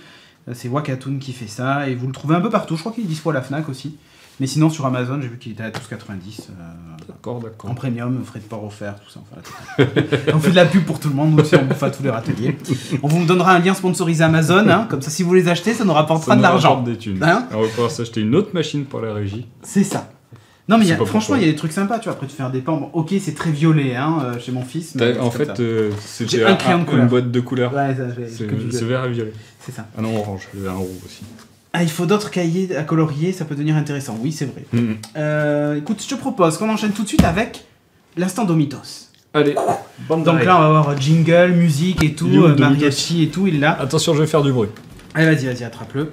c'est Wakatoon qui fait ça et vous le trouvez un peu partout. Je crois qu'il est dispo à la Fnac aussi. Mais sinon, sur Amazon, j'ai vu qu'il était à 12,90. D'accord. En premium, frais de port offert, tout ça. Enfin, on fait de la pub pour tout le monde, nous aussi, on bouffe à tous les râteliers. On vous donnera un lien sponsorisé Amazon, hein, comme ça, si vous les achetez, ça nous rapportera de l'argent. Des thunes. Hein, on va pouvoir s'acheter une autre machine pour la régie. C'est ça. Non, mais franchement, il y a des trucs sympas, tu vois. Après, tu fais un dépend. Bon, ok, c'est très violet hein, chez mon fils. Mais en fait, c'était une boîte de couleurs. Ouais, c'est vert et violet. C'est ça. Ah non, orange, il y avait un roux aussi. Ah, il faut d'autres cahiers à colorier, ça peut devenir intéressant. Oui, c'est vrai. Écoute, je te propose qu'on enchaîne tout de suite avec l'instant Domitos. Allez. Donc là, on va avoir jingle, musique et tout, mariachi et tout, il l'a. Attention, je vais faire du bruit. Allez, vas-y, attrape-le.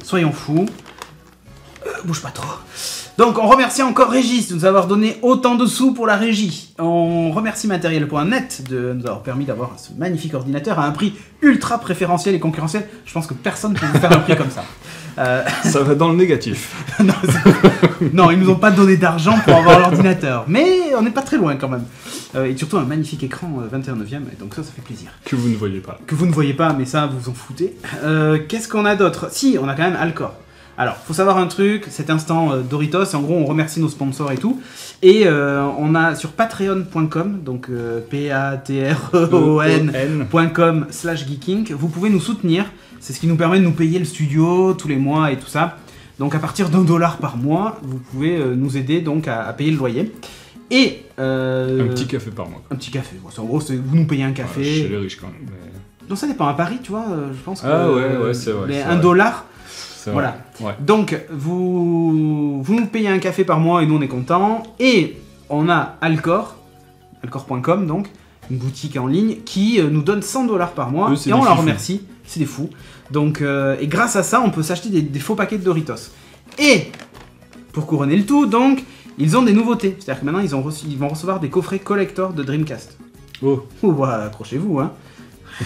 Soyons fous. Bouge pas trop. Donc, on remercie encore Régis de nous avoir donné autant de sous pour la régie. On remercie Matériel.net de nous avoir permis d'avoir ce magnifique ordinateur à un prix ultra préférentiel et concurrentiel. Je pense que personne ne peut vous faire un prix comme ça. Ça va dans le négatif. Non, ils nous ont pas donné d'argent pour avoir l'ordinateur. Mais on n'est pas très loin quand même. Et surtout un magnifique écran 21/9e. Donc ça fait plaisir. Que vous ne voyez pas. Que vous ne voyez pas, mais ça, vous vous en foutez. Qu'est-ce qu'on a d'autre? Si, on a quand même Alcor. Alors, faut savoir un truc, cet instant Doritos, en gros, on remercie nos sponsors et tout. Et on a sur patreon.com, donc patreon.com/geeking, vous pouvez nous soutenir. C'est ce qui nous permet de nous payer le studio tous les mois et tout ça. Donc à partir d'$1 par mois, vous pouvez nous aider donc à payer le loyer. Et un petit café par mois. Un petit café. Bon, en gros, vous nous payez un café. Chez les riches quand même. Mais... Non, ça dépend. À Paris, tu vois, je pense que... ouais, c'est vrai. Mais $1, voilà. Ouais. Donc, vous nous payez un café par mois et nous, on est contents. Et on a Alcor.com, donc, une boutique en ligne, qui nous donne $100 par mois. Et on la remercie. C'est des fous. Donc, et grâce à ça, on peut s'acheter des faux paquets de Doritos. Et, pour couronner le tout, donc, ils ont des nouveautés. C'est-à-dire que maintenant, ils vont recevoir des coffrets collector de Dreamcast. Oh. Voilà, accrochez-vous, hein.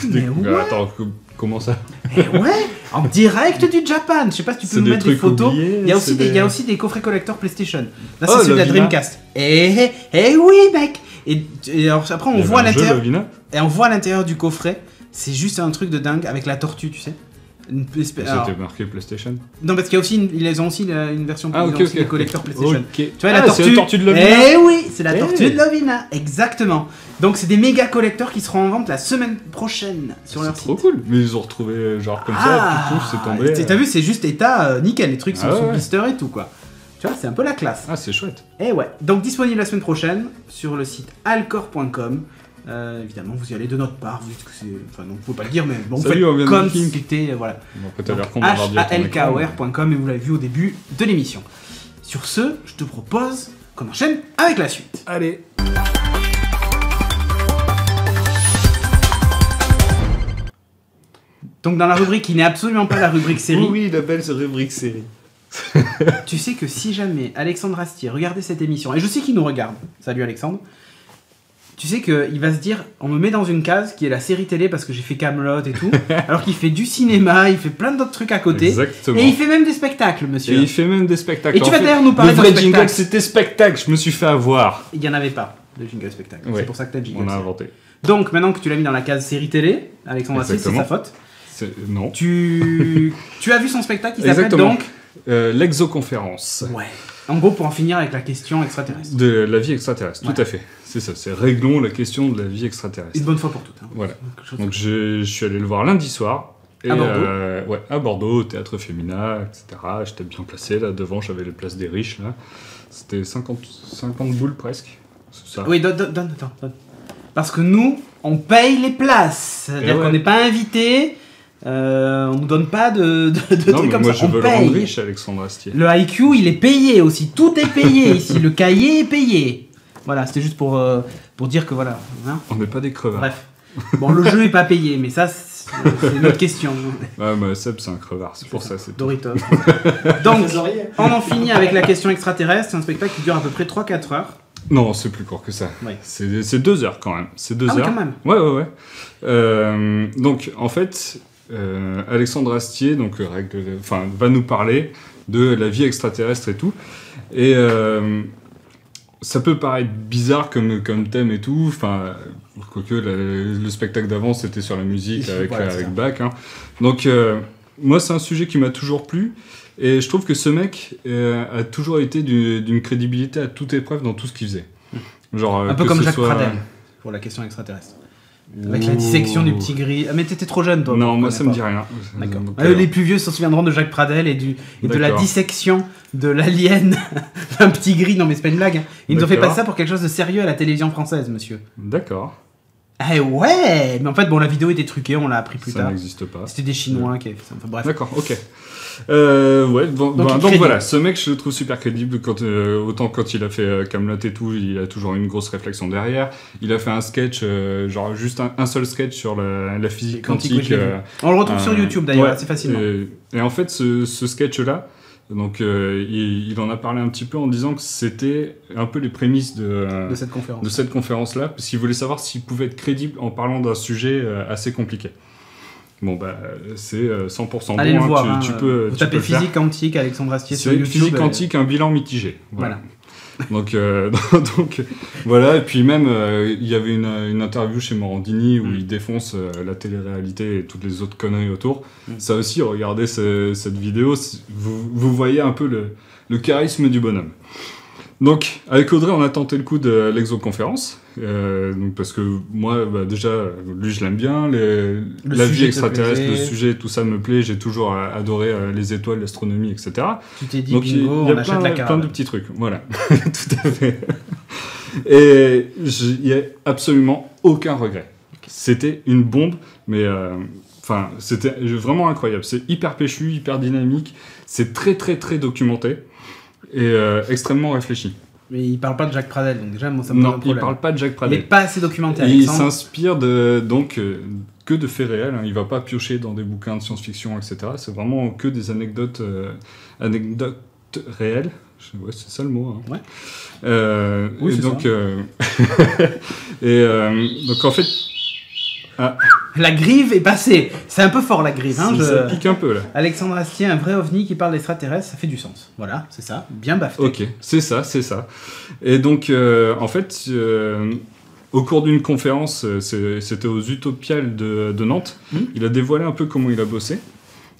Mais ouais. Attends, comment ça? Ouais, en direct du Japan. Je sais pas si tu peux me mettre des photos. Il y a aussi des coffrets collector PlayStation. Là, c'est celui de la Dreamcast. Eh oui, mec. Et alors, après, on voit à l'intérieur. Et on voit à l'intérieur du coffret. C'est juste un truc de dingue avec la tortue, tu sais. C'était marqué PlayStation. Non, parce qu'il y a aussi ils ont aussi une version des collecteurs PlayStation. Okay. Tu vois la tortue. C'est la tortue de Lovina. Eh oui, c'est la tortue de Lovina, exactement. Donc c'est des méga collecteurs qui seront en vente la semaine prochaine sur leur site. C'est trop cool. Mais ils ont retrouvé genre comme ça, puis c'est tombé. T'as vu, c'est juste état nickel, les trucs sont sous blister et tout quoi. Tu vois, c'est un peu la classe. Ah, c'est chouette. Et ouais. Donc disponible la semaine prochaine sur le site alcor.com. Évidemment, vous y allez de notre part, vu que c'est... Enfin, non, vous pouvez pas le dire, mais bon, vous faites comme si c'était... Voilà. halkor.com, et vous l'avez vu au début de l'émission. Sur ce, je te propose qu'on enchaîne avec la suite. Allez. Donc dans la rubrique qui n'est absolument pas la rubrique série... Oui, la belle rubrique série. Tu sais que si jamais Alexandre Astier regardait cette émission, et je sais qu'il nous regarde, salut Alexandre, tu sais qu'il va se dire, on me met dans une case qui est la série télé parce que j'ai fait Kaamelott et tout, alors qu'il fait du cinéma, il fait plein d'autres trucs à côté. Exactement. Et il fait même des spectacles, monsieur. Et il fait même des spectacles. Et tu vas d'ailleurs nous parler de spectacle. Le vrai jingle, c'était spectacle, je me suis fait avoir. Il n'y en avait pas de jingle spectacle. Ouais. C'est pour ça que t'as jingle. On a inventé. Donc maintenant que tu l'as mis dans la case série télé, Alexandre Astier, c'est sa faute. Non. Tu as vu son spectacle, il s'appelle donc l'exoconférence. Ouais. En gros, pour en finir avec la question extraterrestre. De la vie extraterrestre, tout à fait. C'est ça, c'est réglons la question de la vie extraterrestre. Une bonne fois pour toutes. Hein. Voilà. Donc je suis allé le voir lundi soir. Et à Bordeaux à Bordeaux, au Théâtre Femina, etc. J'étais bien placé, là, devant, j'avais les places des riches, là. C'était 50 boules presque. C'est ça. Oui, donne. Parce que nous, on paye les places. C'est-à-dire qu'on n'est pas invité... on nous donne pas de trucs comme moi ça. Je veux le rendre riche, Alexandre Astier. Le IQ, il est payé aussi. Tout est payé ici. Le cahier est payé. Voilà, c'était juste pour dire que voilà. Hein, on n'est pas des crevards. Bref. Bon, le jeu est pas payé, mais ça, c'est une autre question. Ouais, mais Seb, c'est un crevard. C'est pour ça, c'est Doritos. Donc, on en finit avec la question extraterrestre. C'est un spectacle qui dure à peu près 3-4 heures. Non, c'est plus court que ça. Ouais. C'est 2 heures quand même. C'est 2 heures. Oui, quand même. Ouais. Donc, en fait... Alexandre Astier donc, va nous parler de la vie extraterrestre et tout. Et ça peut paraître bizarre comme thème et tout. Enfin, quoique le spectacle d'avant c'était sur la musique avec Bach. Hein. Donc, moi, c'est un sujet qui m'a toujours plu. Et je trouve que ce mec a toujours été d'une crédibilité à toute épreuve dans tout ce qu'il faisait. Genre, un peu comme Jacques Pradel pour la question extraterrestre. Avec la dissection du petit gris. Ah, mais t'étais trop jeune, toi. Non, moi ça me dit rien. D'accord. Les plus vieux s'en souviendront de Jacques Pradel et de la dissection de l'alien d'un petit gris. Non, mais c'est pas une blague. Ils nous ont fait passer ça pour quelque chose de sérieux à la télévision française, monsieur. D'accord. Eh ouais. Mais en fait, bon, la vidéo était truquée, on l'a appris plus tard. Ça n'existe pas. C'était des Chinois qui avaient fait ça. Enfin, bref. D'accord, ok. Donc voilà, ce mec, je le trouve super crédible. Autant quand il a fait Kaamelott et tout, il a toujours une grosse réflexion derrière. Il a fait un sketch, genre juste un seul sketch sur la physique quantique. On le retrouve sur YouTube d'ailleurs, assez facilement. Et en fait, ce sketch-là, donc il en a parlé un petit peu en disant que c'était un peu les prémices de cette conférence-là, parce qu'il voulait savoir s'il pouvait être crédible en parlant d'un sujet assez compliqué. Bon, bah, c'est 100% allez bon. Le voir, tu peux taper physique quantique, Alexandre Astier sur YouTube. Physique quantique, un bilan mitigé. Voilà. Donc voilà, et puis même, il y avait une interview chez Morandini où il défonce la télé-réalité et toutes les autres conneries autour. Ça aussi, regardez cette vidéo, vous voyez un peu le charisme du bonhomme. Donc, avec Audrey, on a tenté le coup de l'exoconférence, parce que moi, déjà, lui, je l'aime bien, la vie extraterrestre, le sujet, tout ça me plaît, j'ai toujours adoré les étoiles, l'astronomie, etc. Tu t'es dit, donc, bingo, on achète la caravane. Plein de petits trucs, voilà, tout à fait. Et il n'y a absolument aucun regret. C'était une bombe, mais... c'était vraiment incroyable. C'est hyper péchu, hyper dynamique, c'est très, très, très documenté. Et extrêmement réfléchi. Mais il parle pas de Jacques Pradel, donc déjà, moi, ça me pose un problème. Il parle pas de Jacques Pradel. Il n'est pas assez documenté, Alexandre. Il s'inspire que de faits réels. Il va pas piocher dans des bouquins de science-fiction, etc. C'est vraiment que des anecdotes réelles. Ouais, c'est ça le mot. Hein. Ouais. Oui, c'est donc, ça. Donc, en fait... Ah. La grive est passée. C'est un peu fort, la grive. Hein, ça pique un peu, là. Alexandre Astier, un vrai ovni qui parle d'extraterrestres, ça fait du sens. Voilà, c'est ça. Bien baffé. Ok, c'est ça. Et donc, en fait, au cours d'une conférence, c'était aux Utopiales de Nantes, il a dévoilé un peu comment il a bossé.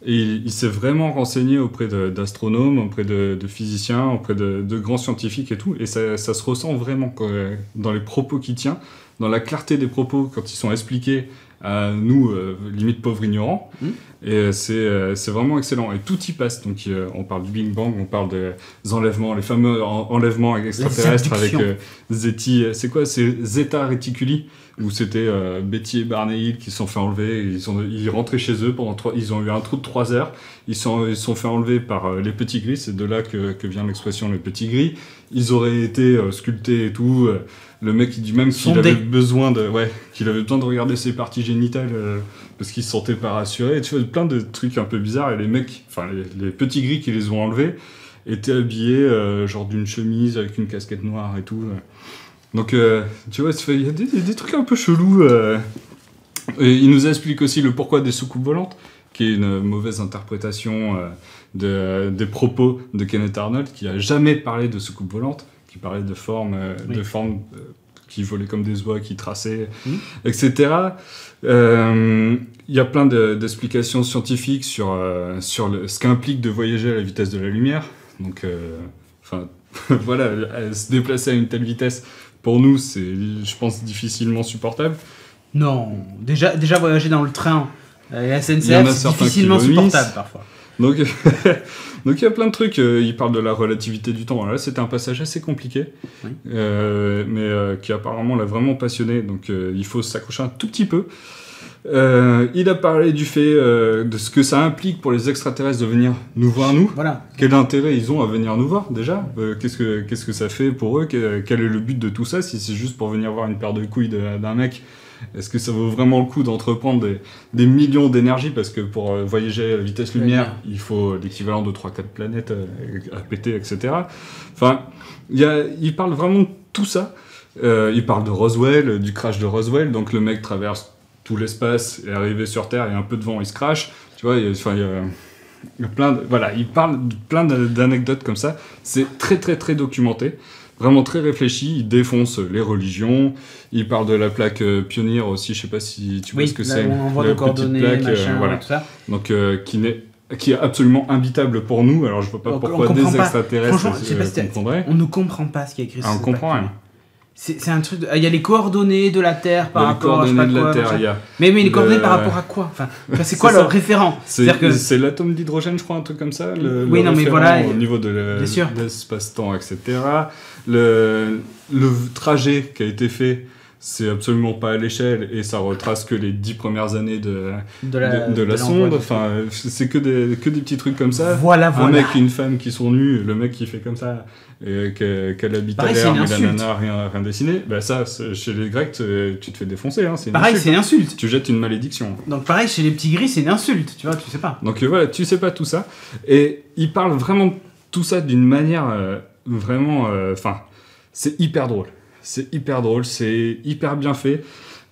Et il s'est vraiment renseigné auprès d'astronomes, auprès de physiciens, auprès de grands scientifiques et tout. Et ça se ressent vraiment dans les propos qu'il tient, dans la clarté des propos quand ils sont expliqués à nous, limite pauvres ignorants. Et c'est vraiment excellent. Et tout y passe. Donc on parle du Big Bang, on parle des enlèvements, les fameux enlèvements extraterrestres avec Zeti. C'est quoi? C'est Zeta Reticuli, où c'était Betty et Barney Hill qui se sont fait enlever. Ils rentraient chez eux ils ont eu un trou de 3 heures. Ils se sont fait enlever par les petits gris. C'est de là que vient l'expression les petits gris. Ils auraient été sculptés et tout. Le mec, il dit même qu'il avait besoin de regarder ses parties génitales parce qu'il se sentait pas rassuré. Tu vois, plein de trucs un peu bizarres. Et les mecs, enfin les petits gris qui les ont enlevés, étaient habillés genre d'une chemise avec une casquette noire et tout. Donc, tu vois, il y a des trucs un peu chelous. Et il nous explique aussi le pourquoi des soucoupes volantes, qui est une mauvaise interprétation des propos de Kenneth Arnold, qui a jamais parlé de soucoupes volantes, qui parlait de formes qui volaient comme des oies, qui traçaient, etc. Il y a plein d'explications scientifiques sur ce qu'implique de voyager à la vitesse de la lumière. Donc, voilà, se déplacer à une telle vitesse, pour nous, c'est, je pense, difficilement supportable. Non, déjà voyager dans le train et la SNCF, c'est difficilement supportable parfois. Donc il y a plein de trucs. Il parle de la relativité du temps. Là, c'était un passage assez compliqué, mais qui apparemment l'a vraiment passionné. Donc il faut s'accrocher un tout petit peu. Il a parlé du fait de ce que ça implique pour les extraterrestres de venir nous voir, nous. Voilà. Quel intérêt ils ont à venir nous voir, déjà qu'est-ce que ça fait pour eux? Quel est le but de tout ça? Si c'est juste pour venir voir une paire de couilles d'un mec, est-ce que ça vaut vraiment le coup d'entreprendre des millions d'énergie? Parce que pour voyager à la vitesse lumière, il faut l'équivalent de 3-4 planètes à péter, etc. Enfin, il parle vraiment de tout ça. Il parle de Roswell, du crash de Roswell. Donc le mec traverse tout l'espace est arrivé sur Terre et un peu de vent, il se crache. Tu vois, il y a plein de... Voilà, il parle de plein d'anecdotes comme ça. C'est très, très, très documenté. Vraiment très réfléchi. Il défonce les religions. Il parle de la plaque Pioneer aussi. Je sais pas si tu vois ce que c'est. On envoie nos coordonnées, plaque, machin, voilà. tout ça. Donc, qui est absolument imbitable pour nous. Alors, je vois pas pourquoi des extraterrestres comprendraient. On ne comprend pas ce qui est écrit sur on comprend rien. C'est un truc. Il y a les coordonnées de la Terre par rapport à. Les coordonnées de la Terre, il y a. Mais les coordonnées par rapport à quoi? Enfin, c'est quoi leur référent? C'est l'atome d'hydrogène, je crois, un truc comme ça. Oui, non, mais voilà. Au niveau de l'espace-temps, etc. Le trajet qui a été fait, c'est absolument pas à l'échelle et ça retrace que les 10 premières années de la sonde. Enfin, c'est que des petits trucs comme ça. Voilà. Un mec et une femme qui sont nus, le mec qui fait comme ça. Et qu'elle habite à l'air, mais la nana rien dessiné, bah ça, chez les Grecs, tu te fais défoncer. Hein, c'est une insulte. Tu jettes une malédiction. Donc pareil, chez les petits gris, c'est une insulte, tu vois, tu sais pas. Donc voilà, tu sais pas tout ça. Et il parle vraiment tout ça d'une manière vraiment... c'est hyper drôle. C'est hyper drôle, c'est hyper bien fait.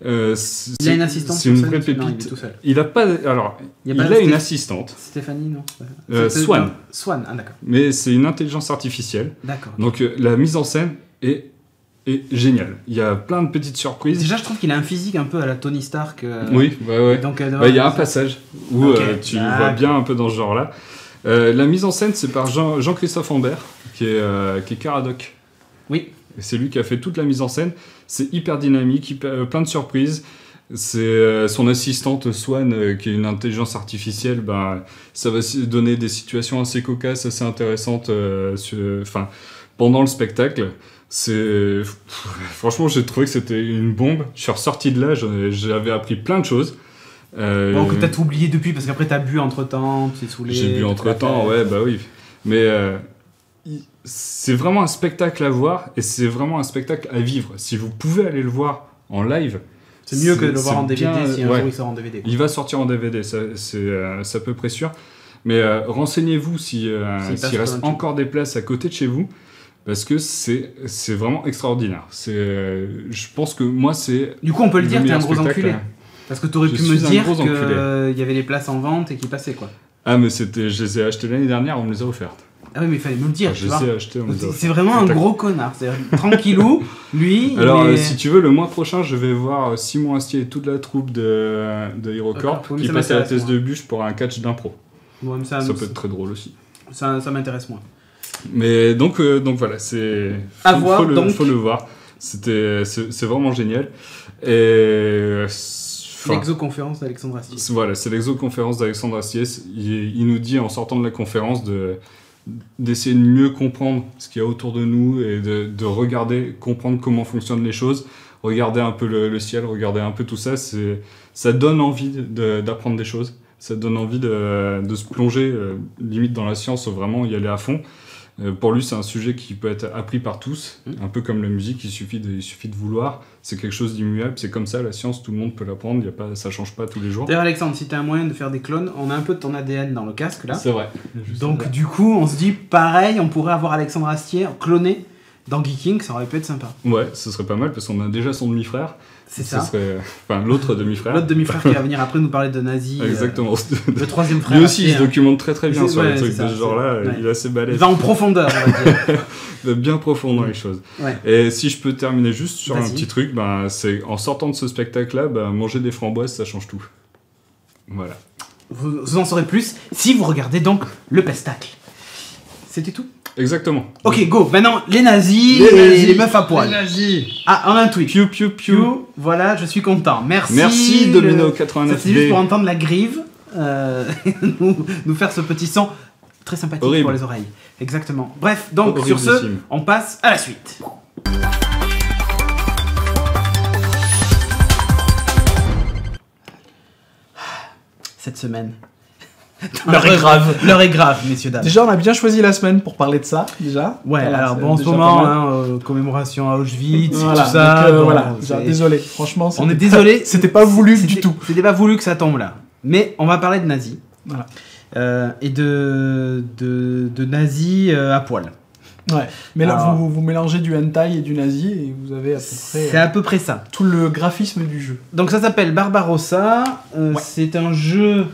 Il a une assistante. C'est une vraie pépite. Non, il est tout seul. Il a pas. Alors, il a une assistante. Stéphanie, non. Swan. Swan, ah d'accord. Mais c'est une intelligence artificielle. D'accord. Donc la mise en scène est géniale. Il y a plein de petites surprises. Déjà, je trouve qu'il a un physique un peu à la Tony Stark. Oui, ouais. Donc, il y a un passage où tu le vois bien un peu dans ce genre-là. La mise en scène, c'est par Jean-Christophe Ambert, qui est Caradoc. Oui. Et c'est lui qui a fait toute la mise en scène. C'est hyper dynamique, plein de surprises. C'est son assistante Swan, qui est une intelligence artificielle. Ça va donner des situations assez cocasses, assez intéressantes pendant le spectacle. Franchement, j'ai trouvé que c'était une bombe. Je suis ressorti de là, j'avais appris plein de choses. Bon, que t'as tout oublié depuis, parce qu'après t'as bu entre-temps, tu t'es saoulé... J'ai bu entre-temps, ouais, bah oui. Mais c'est vraiment un spectacle à voir, et c'est vraiment un spectacle à vivre. Si vous pouvez aller le voir en live... C'est mieux que de le voir en DVD, si un jour il sort en DVD. Quoi. Il va sortir en DVD, c'est à peu près sûr. Mais renseignez-vous s'il reste encore des places à côté de chez vous. Parce que c'est vraiment extraordinaire. Je pense que moi, c'est... Du coup, on peut le dire, t'es un gros enculé. Parce que t'aurais pu me dire qu'il y avait les places en vente et qu'ils passaient, quoi. Ah, mais je les ai achetées l'année dernière, on me les a offertes. Ah oui, mais il fallait me le dire, tu vois. Je les ai achetées, on me les a offertes. C'est vraiment un gros connard. C'est tranquillou, lui... Alors, si tu veux, le mois prochain, je vais voir Simon Astier et toute la troupe de HeroCorp qui passe à la thèse de bûche pour un catch d'impro. Bon, ça peut être très drôle aussi. Ça m'intéresse moins. Mais donc voilà, faut le voir. C'est vraiment génial. Et l'exoconférence d'Alexandre Astier. Voilà, c'est l'exoconférence d'Alexandre Astier. Il nous dit en sortant de la conférence d'essayer de mieux comprendre ce qu'il y a autour de nous et de regarder, comprendre comment fonctionnent les choses, regarder un peu le ciel, regarder un peu tout ça. Ça donne envie d'apprendre des choses. Ça donne envie de se plonger limite dans la science, vraiment y aller à fond. Pour lui, c'est un sujet qui peut être appris par tous, un peu comme la musique, il suffit de vouloir. C'est quelque chose d'immuable, c'est comme ça, la science, tout le monde peut l'apprendre, ça change pas tous les jours. D'ailleurs, Alexandre, si tu as un moyen de faire des clones, on a un peu de ton ADN dans le casque, là. C'est vrai. Donc, du coup, on se dit, pareil, on pourrait avoir Alexandre Astier cloné dans Geeking, ça aurait pu être sympa. Ouais, ce serait pas mal, parce qu'on a déjà son demi-frère. C'est ça. Enfin, l'autre demi-frère. L'autre demi-frère qui va venir après nous parler de nazis. Exactement. Le troisième frère. Lui aussi, il se documente très très bien sur les trucs de ce genre-là. Ouais. Il est assez balèze. Il va en profondeur, on va dire. Il va bien profond dans les choses. Ouais. Et si je peux terminer juste sur un petit truc, c'est en sortant de ce spectacle-là, manger des framboises, ça change tout. Voilà. Vous en saurez plus si vous regardez donc le pestacle. C'était tout ? Exactement. Ok, go. Maintenant, les nazis et les meufs à poil. Les nazis. Ah, on a un tweet. Piu, piu, piu. Voilà, je suis content. Merci. Merci, Domino89. C'est juste pour entendre la grive nous faire ce petit son très sympathique pour les oreilles. Exactement. Bref, donc sur ce, on passe à la suite. Cette semaine. L'heure est grave. L'heure est grave, messieurs, dames. Déjà, on a bien choisi la semaine pour parler de ça, déjà. Ouais, voilà, alors bon, en ce moment, commémoration à Auschwitz, voilà, tout ça. Donc, voilà, désolé, franchement. On est désolé. C'était pas voulu du tout. C'était pas voulu que ça tombe là. Mais on va parler de nazis. Voilà. Et de nazis à poil. Ouais, mais là, vous mélangez du hentai et du nazi et vous avez à peu près... C'est à peu près ça. Tout le graphisme du jeu. Donc ça s'appelle Barbarossa. C'est un jeu...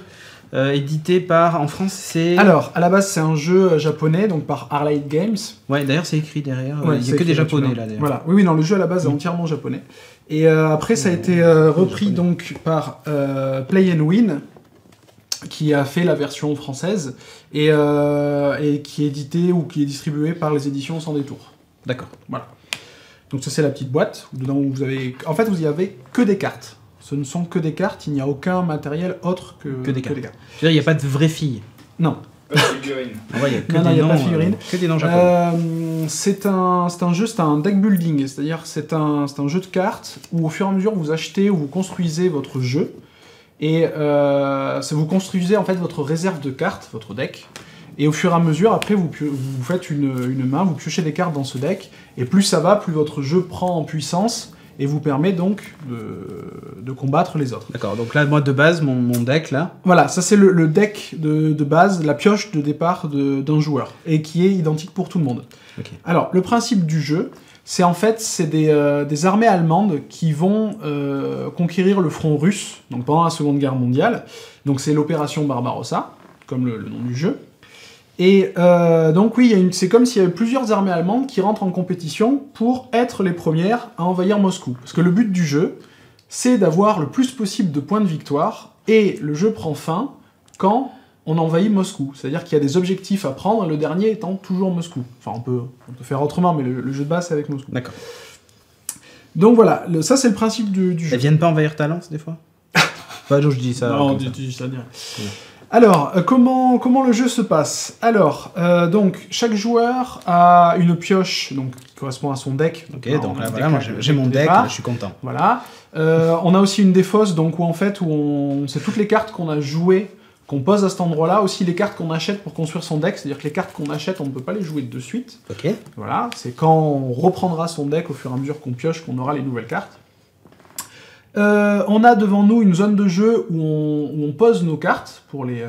édité par, en France, c'est... Alors, à la base, c'est un jeu japonais, donc par Arlight Games. Ouais, d'ailleurs, c'est écrit derrière. Il n'y a que des japonais, là, d'ailleurs. Voilà. Oui, non, le jeu, à la base, est entièrement japonais. Et après, ça a été repris, donc, par Play and Win, qui a fait la version française, et qui est édité ou qui est distribué par les éditions Sans Détour. D'accord. Voilà. Donc ça, c'est la petite boîte, dedans, vous avez... En fait, vous y avez que des cartes. Ce ne sont que des cartes, il n'y a aucun matériel autre que des cartes. Je veux dire, il n'y a pas de vraies filles. Non. Pas de figurines. Il n'y a pas de figurines. Que des noms japonais. C'est un jeu, c'est un deck building, c'est-à-dire c'est un jeu de cartes où au fur et à mesure vous achetez ou vous construisez votre jeu et vous construisez en fait votre réserve de cartes, votre deck. Et au fur et à mesure, après, vous faites une main, vous piochez des cartes dans ce deck, et plus ça va, plus votre jeu prend en puissance, et vous permet donc de combattre les autres. D'accord, donc là, moi, de base, mon deck, là... Voilà, ça c'est le deck de base, la pioche de départ d'un joueur, et qui est identique pour tout le monde. Okay. Alors, le principe du jeu, c'est en fait des armées allemandes qui vont conquérir le front russe, donc pendant la Seconde Guerre mondiale. Donc c'est l'opération Barbarossa, comme le nom du jeu. Et donc oui, c'est comme s'il y avait plusieurs armées allemandes qui rentrent en compétition pour être les premières à envahir Moscou. Parce que le but du jeu, c'est d'avoir le plus possible de points de victoire, et le jeu prend fin quand on envahit Moscou. C'est-à-dire qu'il y a des objectifs à prendre, et le dernier étant toujours Moscou. Enfin, on peut faire autrement, mais le jeu de base, c'est avec Moscou. D'accord. Donc voilà, ça c'est le principe du jeu. Elles viennent pas envahir Talence, des fois? Pas, je dis ça. Non, tu dis ça direct. Ouais. Alors, comment le jeu se passe? Alors, donc, chaque joueur a une pioche, donc, qui correspond à son deck. Ok, donc là, voilà, moi j'ai mon deck, là, je suis content. Voilà. On a aussi une défausse, donc, où en fait, c'est toutes les cartes qu'on a jouées, qu'on pose à cet endroit-là, aussi les cartes qu'on achète pour construire son deck, c'est-à-dire que les cartes qu'on achète, on ne peut pas les jouer de suite. Ok. Voilà, c'est quand on reprendra son deck au fur et à mesure qu'on pioche qu'on aura les nouvelles cartes. On a devant nous une zone de jeu où on pose nos cartes pour les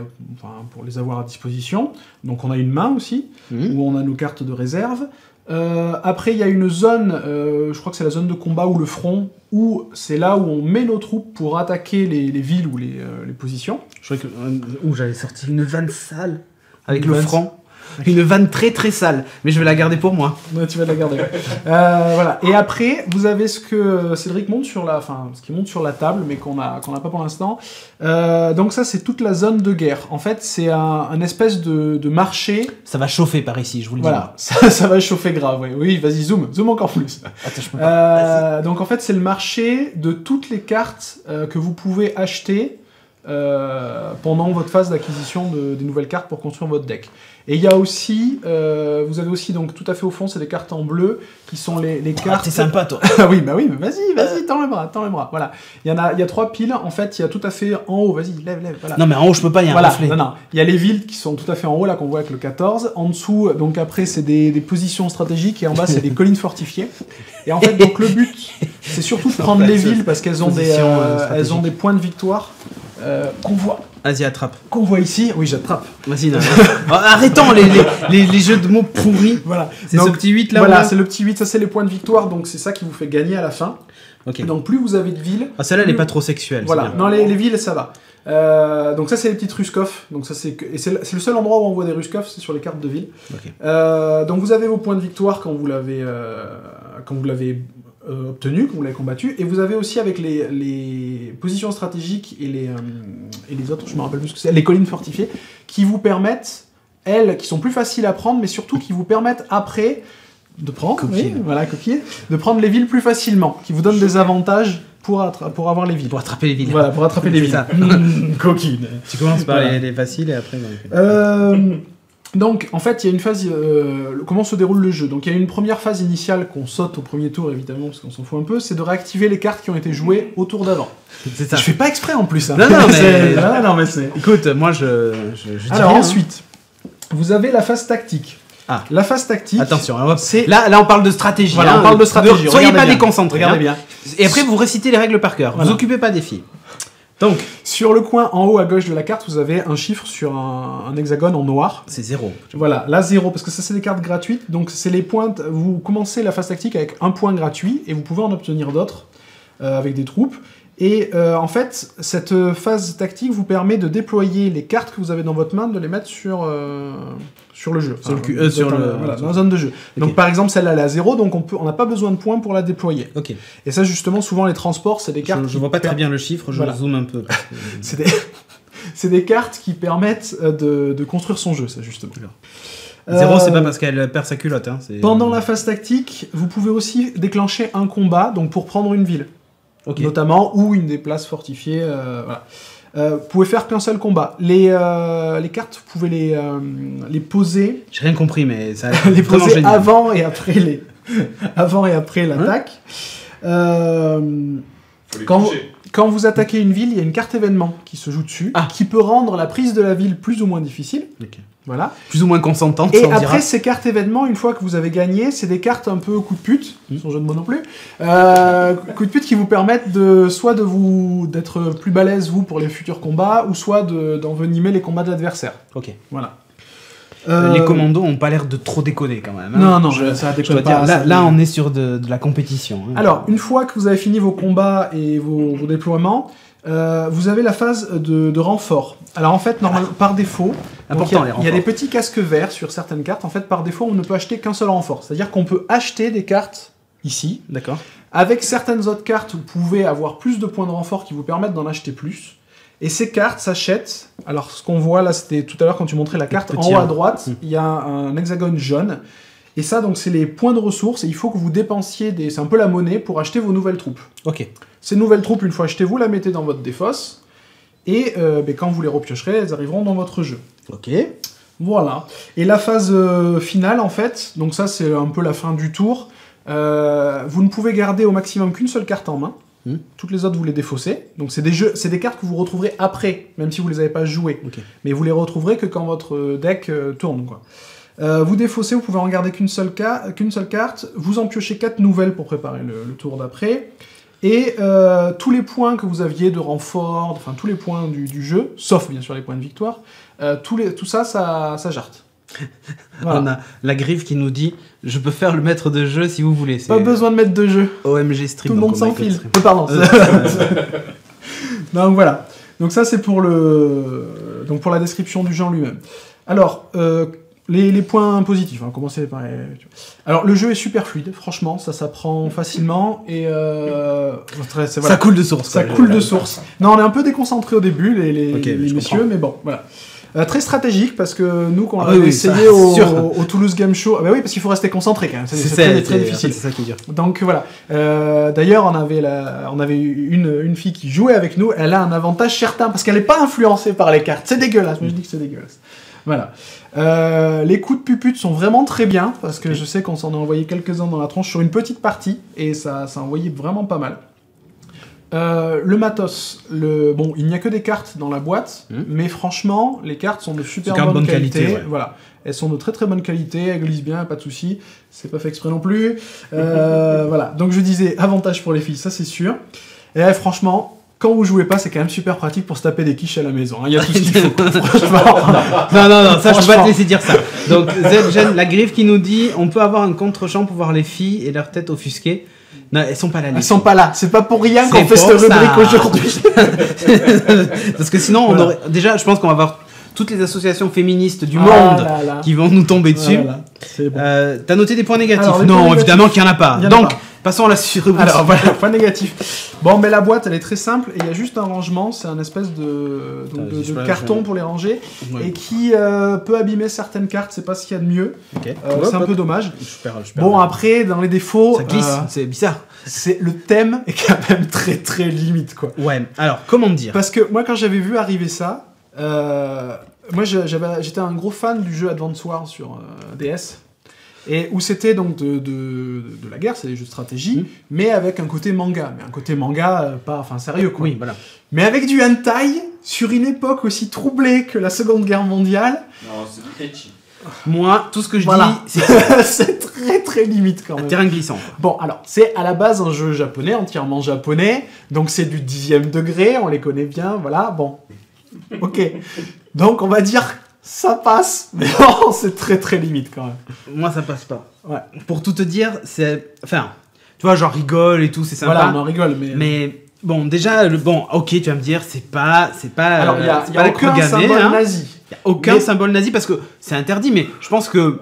avoir à disposition. Donc on a une main aussi, où on a nos cartes de réserve. Après, il y a une zone, je crois que c'est la zone de combat ou le front, où c'est là où on met nos troupes pour attaquer les villes ou les positions. Je crois que j'avais sorti une vanne sale avec le front. Une vanne très très sale, mais je vais la garder pour moi. Ouais, tu vas la garder. Voilà. Et après, vous avez ce que Cédric monte ce qui monte sur la table, mais qu'on n'a pas pour l'instant. Donc ça, c'est toute la zone de guerre. En fait, c'est un espèce de marché. Ça va chauffer par ici, je vous le dis. Voilà, ça va chauffer grave. Oui, vas-y, zoom encore plus. Attends, je peux pas. Donc en fait, c'est le marché de toutes les cartes que vous pouvez acheter pendant votre phase d'acquisition des nouvelles cartes pour construire votre deck. Et il y a aussi, vous avez aussi donc tout à fait au fond, c'est des cartes en bleu qui sont les cartes. T'es sympa toi. Oui, bah oui, mais vas-y, tends les bras. Voilà, il y a 3 piles. En fait, il y a tout à fait en haut. Vas-y, lève. Voilà. Non mais en haut je peux pas, il y a un reflet. Non, il y a les villes qui sont tout à fait en haut là qu'on voit avec le 14. En dessous, donc après c'est des positions stratégiques et en bas c'est des collines fortifiées. Et en fait donc le but c'est surtout de prendre les villes parce qu'elles ont elles ont des points de victoire qu'on voit. Vas-y, attrape. Qu'on voit ici. Oui, j'attrape. Vas-y, arrêtons les jeux de mots pourris. Voilà. C'est ce petit 8 là. Voilà, c'est le petit 8, ça c'est les points de victoire, donc c'est ça qui vous fait gagner à la fin. Ok. Donc plus vous avez de villes. Ah, celle-là, elle est pas trop sexuelle. Voilà. Non, les villes, ça va. Donc ça c'est les petites Ruskov. Donc ça c'est le seul endroit où on voit des Ruskov, c'est sur les cartes de ville. Okay. Donc vous avez vos points de victoire quand vous l'avez obtenu, quand vous l'avez combattu, et vous avez aussi avec les positions stratégiques et les autres, je me rappelle plus ce que c'est, les collines fortifiées, qui vous permettent, elles, qui sont plus faciles à prendre, mais surtout qui vous permettent après de prendre, de prendre les villes plus facilement, qui vous donnent des avantages pour avoir les villes. Pour attraper les villes. Voilà, pour attraper les villes. Coquine. Tu commences par les faciles et après... Donc, en fait, il y a une phase... comment se déroule le jeu? Donc, il y a une première phase initiale qu'on saute au premier tour, évidemment, parce qu'on s'en fout un peu, c'est de réactiver les cartes qui ont été jouées au tour d'avant. C'est ça. Je fais pas exprès, en plus. Hein. Non, mais c'est... Écoute, moi, je Alors, ensuite, vous avez la phase tactique. Ah. La phase tactique... Attention, là, on parle de stratégie. Voilà, on parle de stratégie. Soyez pas déconcentrés. Regardez bien. Et après, vous récitez les règles par cœur. Voilà. Vous occupez pas des filles. Donc, sur le coin en haut à gauche de la carte, vous avez un chiffre sur un hexagone en noir. C'est 0. Voilà, là 0, parce que ça c'est des cartes gratuites, donc c'est les points, vous commencez la phase tactique avec un point gratuit, et vous pouvez en obtenir d'autres avec des troupes. Et en fait, cette phase tactique vous permet de déployer les cartes que vous avez dans votre main, de les mettre sur le jeu. Dans la zone de jeu. Okay. Donc par exemple, celle-là, elle est à 0, donc on n'a pas besoin de points pour la déployer. Okay. Et ça, justement, souvent, les transports, c'est des cartes... Je vois pas très bien le chiffre, je zoome un peu. C'est des cartes qui permettent de construire son jeu, ça, justement. 0, c'est pas parce qu'elle perd sa culotte. Hein, pendant la phase tactique, vous pouvez aussi déclencher un combat, donc pour prendre une ville. Okay. Notamment, ou une des places fortifiées, voilà. Vous pouvez faire qu'un seul combat. Les cartes, vous pouvez les poser... J'ai rien compris, mais ça les poser génial. Avant et après l'attaque. Quand vous attaquez une ville, il y a une carte événement qui se joue dessus, qui peut rendre la prise de la ville plus ou moins difficile. Okay. Voilà. Plus ou moins consentante. Et après, ces cartes événements, une fois que vous avez gagné, c'est des cartes un peu coup de pute, sans jeu de mots non plus, coup de pute qui vous permettent soit d'être plus balèze, vous, pour les futurs combats, ou soit d'envenimer les combats de l'adversaire. Ok. Voilà. Les commandos ont pas l'air de trop déconner quand même. Non, ça déconne pas. Là, on est sur de la compétition. Hein. Alors, une fois que vous avez fini vos combats et vos déploiements, vous avez la phase de renfort. Alors en fait, normalement, par défaut, il y a des petits casques verts sur certaines cartes. En fait, par défaut, on ne peut acheter qu'un seul renfort. C'est-à-dire qu'on peut acheter des cartes ici. D'accord. Avec certaines autres cartes, vous pouvez avoir plus de points de renfort qui vous permettent d'en acheter plus. Et ces cartes s'achètent. Alors, ce qu'on voit là, c'était tout à l'heure quand tu montrais la carte. En haut à droite, il y a un hexagone jaune. Et ça, donc, c'est les points de ressources. Et il faut que vous dépensiez c'est un peu la monnaie pour acheter vos nouvelles troupes. Ok. Ces nouvelles troupes, une fois achetées, vous la mettez dans votre défausse. Et quand vous les repiocherez, elles arriveront dans votre jeu. Ok. Voilà. Et la phase finale, en fait, donc ça, c'est un peu la fin du tour. Vous ne pouvez garder au maximum qu'une seule carte en main. Toutes les autres, vous les défaussez. Donc, c'est des cartes que vous retrouverez après, même si vous les avez pas jouées. Okay. Mais vous les retrouverez que quand votre deck tourne, quoi. Vous défaussez, vous pouvez en garder qu'une seule carte. Vous en piochez 4 nouvelles pour préparer le tour d'après. Et tous les points que vous aviez de renfort, enfin tous les points du jeu, sauf bien sûr les points de victoire, tout ça jarte. Voilà. On a la griffe qui nous dit « Je peux faire le maître de jeu si vous voulez ». Pas besoin de maître de jeu. OMG Stream. Tout le monde s'enfile. Pardon. Donc voilà. Donc ça c'est pour la description du jeu en lui-même. Alors, les points positifs, on va commencer par... Alors, le jeu est super fluide, franchement, ça s'apprend facilement, et... Ça coule de source. Ça coule de source. Non, on est un peu déconcentrés au début, les messieurs, mais bon, voilà. Très stratégique, parce que nous, quand on l'avait essayé au Toulouse Game Show... Ah bah oui, parce qu'il faut rester concentré, quand même, c'est très difficile. C'est ça qui est dur. Donc, voilà. D'ailleurs, on avait une fille qui jouait avec nous, elle a un avantage certain, parce qu'elle n'est pas influencée par les cartes. C'est dégueulasse, mais je dis que c'est dégueulasse. Voilà. Les coups de pupute sont vraiment très bien, parce que je sais qu'on s'en a envoyé quelques-uns dans la tronche sur une petite partie, et ça a envoyé vraiment pas mal. Le matos, bon, il n'y a que des cartes dans la boîte, mais franchement, les cartes sont de super bonne qualité. Ouais. Voilà. Elles sont de très très bonne qualité, elles glissent bien, pas de soucis. C'est pas fait exprès non plus. Voilà. Donc je disais, avantage pour les filles, ça c'est sûr. Et franchement... Quand vous jouez pas, c'est quand même super pratique pour se taper des quiches à la maison. Il y a tout ce qu'il faut. Non, ça je peux pas te laisser dire ça. Donc Zedgen, la griffe qui nous dit on peut avoir un contre-champ pour voir les filles et leur tête offusquée. Non, elles sont pas là. Elles sont pas là. C'est pas pour rien qu'on fait cette rubrique aujourd'hui. Parce que sinon, on aurait... déjà, je pense qu'on va avoir toutes les associations féministes du monde qui vont nous tomber dessus. Bon. T'as noté des points négatifs? Alors, non, évidemment qu'il y en a pas. Donc, passons à la rubrique. Alors voilà, point négatif. Bon, mais la boîte, elle est très simple, et il y a juste un rangement, c'est un espèce de carton pour les ranger, et qui peut abîmer certaines cartes, c'est pas ce qu'il y a de mieux. Okay. C'est un peu dommage. Super bon, après, dans les défauts... Ça glisse, c'est bizarre. Le thème est quand même très très limite, quoi. Ouais, alors, comment dire? Parce que moi, quand j'avais vu arriver ça, moi j'étais un gros fan du jeu Advance Wars sur DS. Et où c'était donc de la guerre, c'est des jeux de stratégie, mais avec un côté manga. Mais un côté manga, pas sérieux, quoi. Oui, voilà. Mais avec du hentai, sur une époque aussi troublée que la Seconde Guerre mondiale... Non, c'est du ecchi. Moi, tout ce que je dis, c'est c'est très très limite, quand même. Un terrain glissant. Bon, alors, c'est à la base un jeu japonais, entièrement japonais, donc c'est du 10e degré, on les connaît bien, voilà, bon. Ok. Donc, on va dire... Ça passe, mais non, c'est très très limite quand même. Moi, ça passe pas. Ouais. Pour tout te dire, c'est... Enfin, tu vois, genre rigole et tout, c'est sympa. Voilà, on en rigole, mais... Mais, bon, déjà, ok, tu vas me dire, c'est pas... Alors, il y a aucun symbole nazi. Il y a aucun symbole nazi parce que c'est interdit, mais je pense que...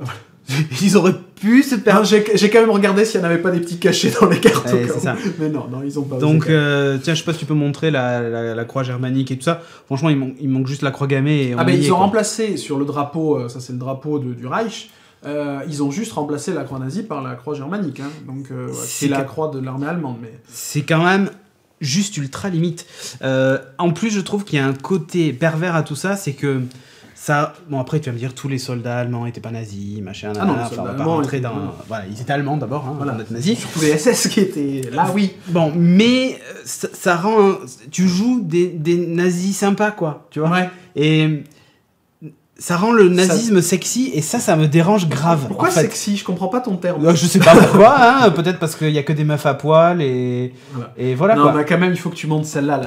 Ils auraient pu se perdre. J'ai quand même regardé s'il n'y en avait pas des petits cachets dans les cartes. C'est ça. Mais non, ils ont pas. Donc, tiens, je sais pas si tu peux montrer la croix germanique et tout ça. Franchement, il manque juste la croix gammée. Mais ils ont remplacé sur le drapeau, ça c'est le drapeau du Reich, ils ont juste remplacé la croix nazie par la croix germanique. Hein. Donc, c'est la croix de l'armée allemande. Mais... C'est quand même juste ultra limite. En plus, je trouve qu'il y a un côté pervers à tout ça, c'est que. Ça, bon après tu vas me dire tous les soldats allemands étaient pas nazis, machin, non, les soldats allemands voilà, ils étaient allemands d'abord, hein, voilà, avant d'être nazis. Surtout les SS qui étaient là, oui. Bon, mais ça rend, tu joues des nazis sympas quoi, tu vois. Ouais. Et ça rend le nazisme sexy et ça me dérange grave. Pourquoi en fait. Sexy? Je comprends pas ton terme. Je sais pas pourquoi, hein, peut-être parce qu'il y a que des meufs à poil et voilà non, quoi. Non mais quand même il faut que tu montes celle-là,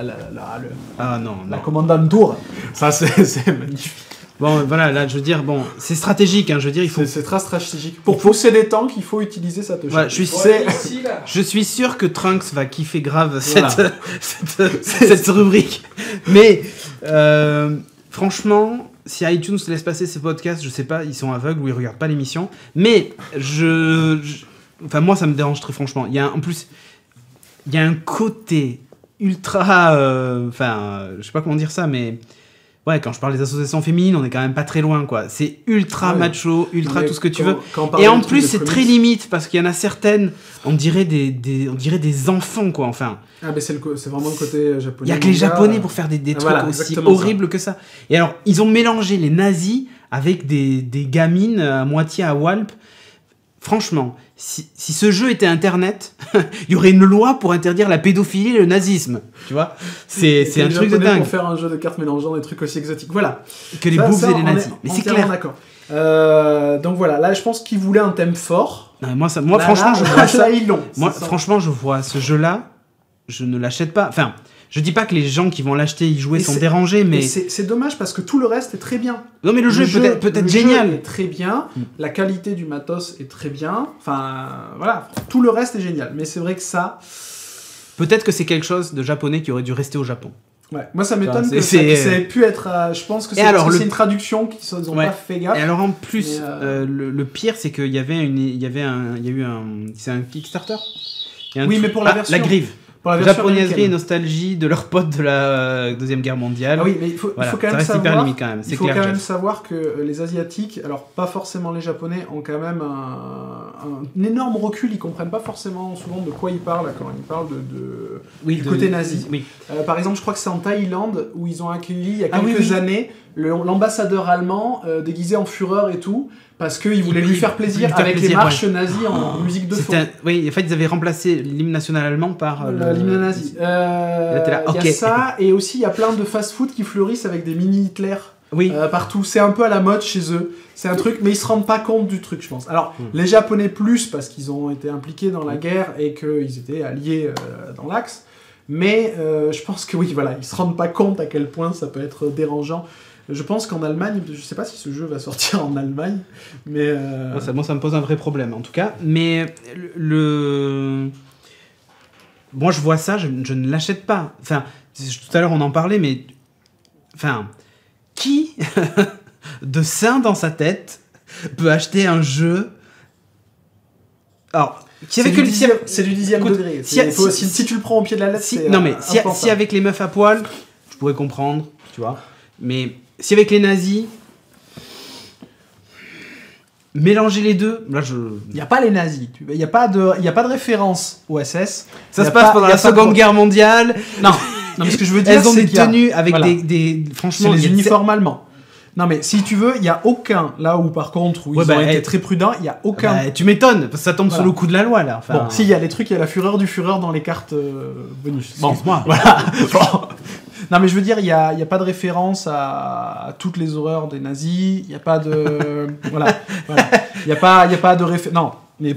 ah non, la commandante Tour. Ça c'est magnifique. Bon, voilà, là, je veux dire, bon, c'est stratégique, hein, je veux dire, il faut... C'est très stratégique. Pour pousser des tanks, il faut utiliser cette chose. Ouais, je suis sûr que Trunks va kiffer grave cette rubrique. Mais, franchement, si iTunes laisse passer ces podcasts, je sais pas, ils sont aveugles ou ils regardent pas l'émission, mais enfin, moi, ça me dérange très franchement. En plus, il y a un côté ultra... Enfin, je sais pas comment dire ça, mais... Ouais, quand je parle des associations féminines, on est quand même pas très loin, quoi. C'est ultra macho, ultra tout ce que tu veux. Et en plus, c'est très limite, parce qu'il y en a certaines, on dirait des enfants, quoi, enfin. Ah, mais c'est vraiment le côté japonais. Il y a que les Japonais pour faire des trucs aussi horribles que ça. Et alors, ils ont mélangé les nazis avec des gamines à moitié à Walp. Franchement, si ce jeu était Internet, il y aurait une loi pour interdire la pédophilie et le nazisme. Tu vois, c'est un truc de dingue. Pour faire un jeu de cartes mélangeant des trucs aussi exotiques. Voilà. Que les bouffes et les nazis. Mais c'est clair. D'accord. Donc voilà, là je pense qu'ils voulaient un thème fort. Non, moi franchement, je vois ça. Franchement, je vois ce jeu-là, je ne l'achète pas. Enfin, je dis pas que les gens qui vont l'acheter y jouer sont dérangés, mais c'est dommage parce que tout le reste est très bien. Non, mais le jeu est peut-être génial. Le jeu est très bien, la qualité du matos est très bien. Enfin, voilà, tout le reste est génial. Mais c'est vrai que ça, peut-être que c'est quelque chose de japonais qui aurait dû rester au Japon. Ouais, moi ça m'étonne que ça ait pu être. Je pense que c'est une traduction qu'ils n'ont pas fait gaffe. Et alors en plus, le pire, c'est qu'il y avait c'est un Kickstarter. Oui, mais pour la version. La Grive. Pour la version japonaiserie et nostalgie de leurs potes de la Deuxième Guerre mondiale. Ah oui, mais il faut quand même ça reste hyper limite quand même. Il faut quand même savoir que les Asiatiques, alors pas forcément les Japonais, ont quand même un énorme recul. Ils comprennent pas forcément souvent de quoi ils parlent quand ils parlent du côté nazi. Oui. Par exemple, je crois que c'est en Thaïlande où ils ont accueilli il y a quelques années l'ambassadeur allemand déguisé en Führer et tout. Parce qu'ils voulaient lui faire plaisir avec les marches nazies en musique de fond. Oui, en fait, ils avaient remplacé l'hymne national allemand par l'hymne nazi. Il y a ça, et aussi il y a plein de fast-food qui fleurissent avec des mini-Hitler partout. C'est un peu à la mode chez eux. C'est un truc, mais ils se rendent pas compte du truc, je pense. Alors, les Japonais plus, parce qu'ils ont été impliqués dans la guerre et qu'ils étaient alliés dans l'Axe. Mais je pense que ils se rendent pas compte à quel point ça peut être dérangeant. Je pense qu'en Allemagne, je sais pas si ce jeu va sortir en Allemagne, mais... Moi, ça me pose un vrai problème, en tout cas. Mais moi, je vois ça, je ne l'achète pas. Enfin, tout à l'heure, on en parlait, mais... Enfin, qui, de sain dans sa tête, peut acheter un jeu... Alors... C'est du 10e degré. Si tu le prends au pied de la lettre, si avec les meufs à poil, je pourrais comprendre, tu vois. Mais... Si avec les nazis, mélanger les deux, là il n'y a pas les nazis, il n'y a pas de référence au SS. Ça se passe pendant la Seconde Guerre mondiale. Non, mais ce que je veux dire, elles ont des tenues avec des franchement, c'est les uniformes allemands. Non mais si tu veux, il n'y a aucun, là où par contre, où ils ont été très prudents, il n'y a aucun... tu m'étonnes, parce que ça tombe sous le coup de la loi là. Enfin, bon, si, il y a les trucs, il y a la fureur du Führer dans les cartes bonus. Bon, excuse-moi. Voilà. Bon. Non mais je veux dire, il y a pas de référence à toutes les horreurs des nazis, il n'y a pas de... voilà. Il n'y a pas de référence... Non, mais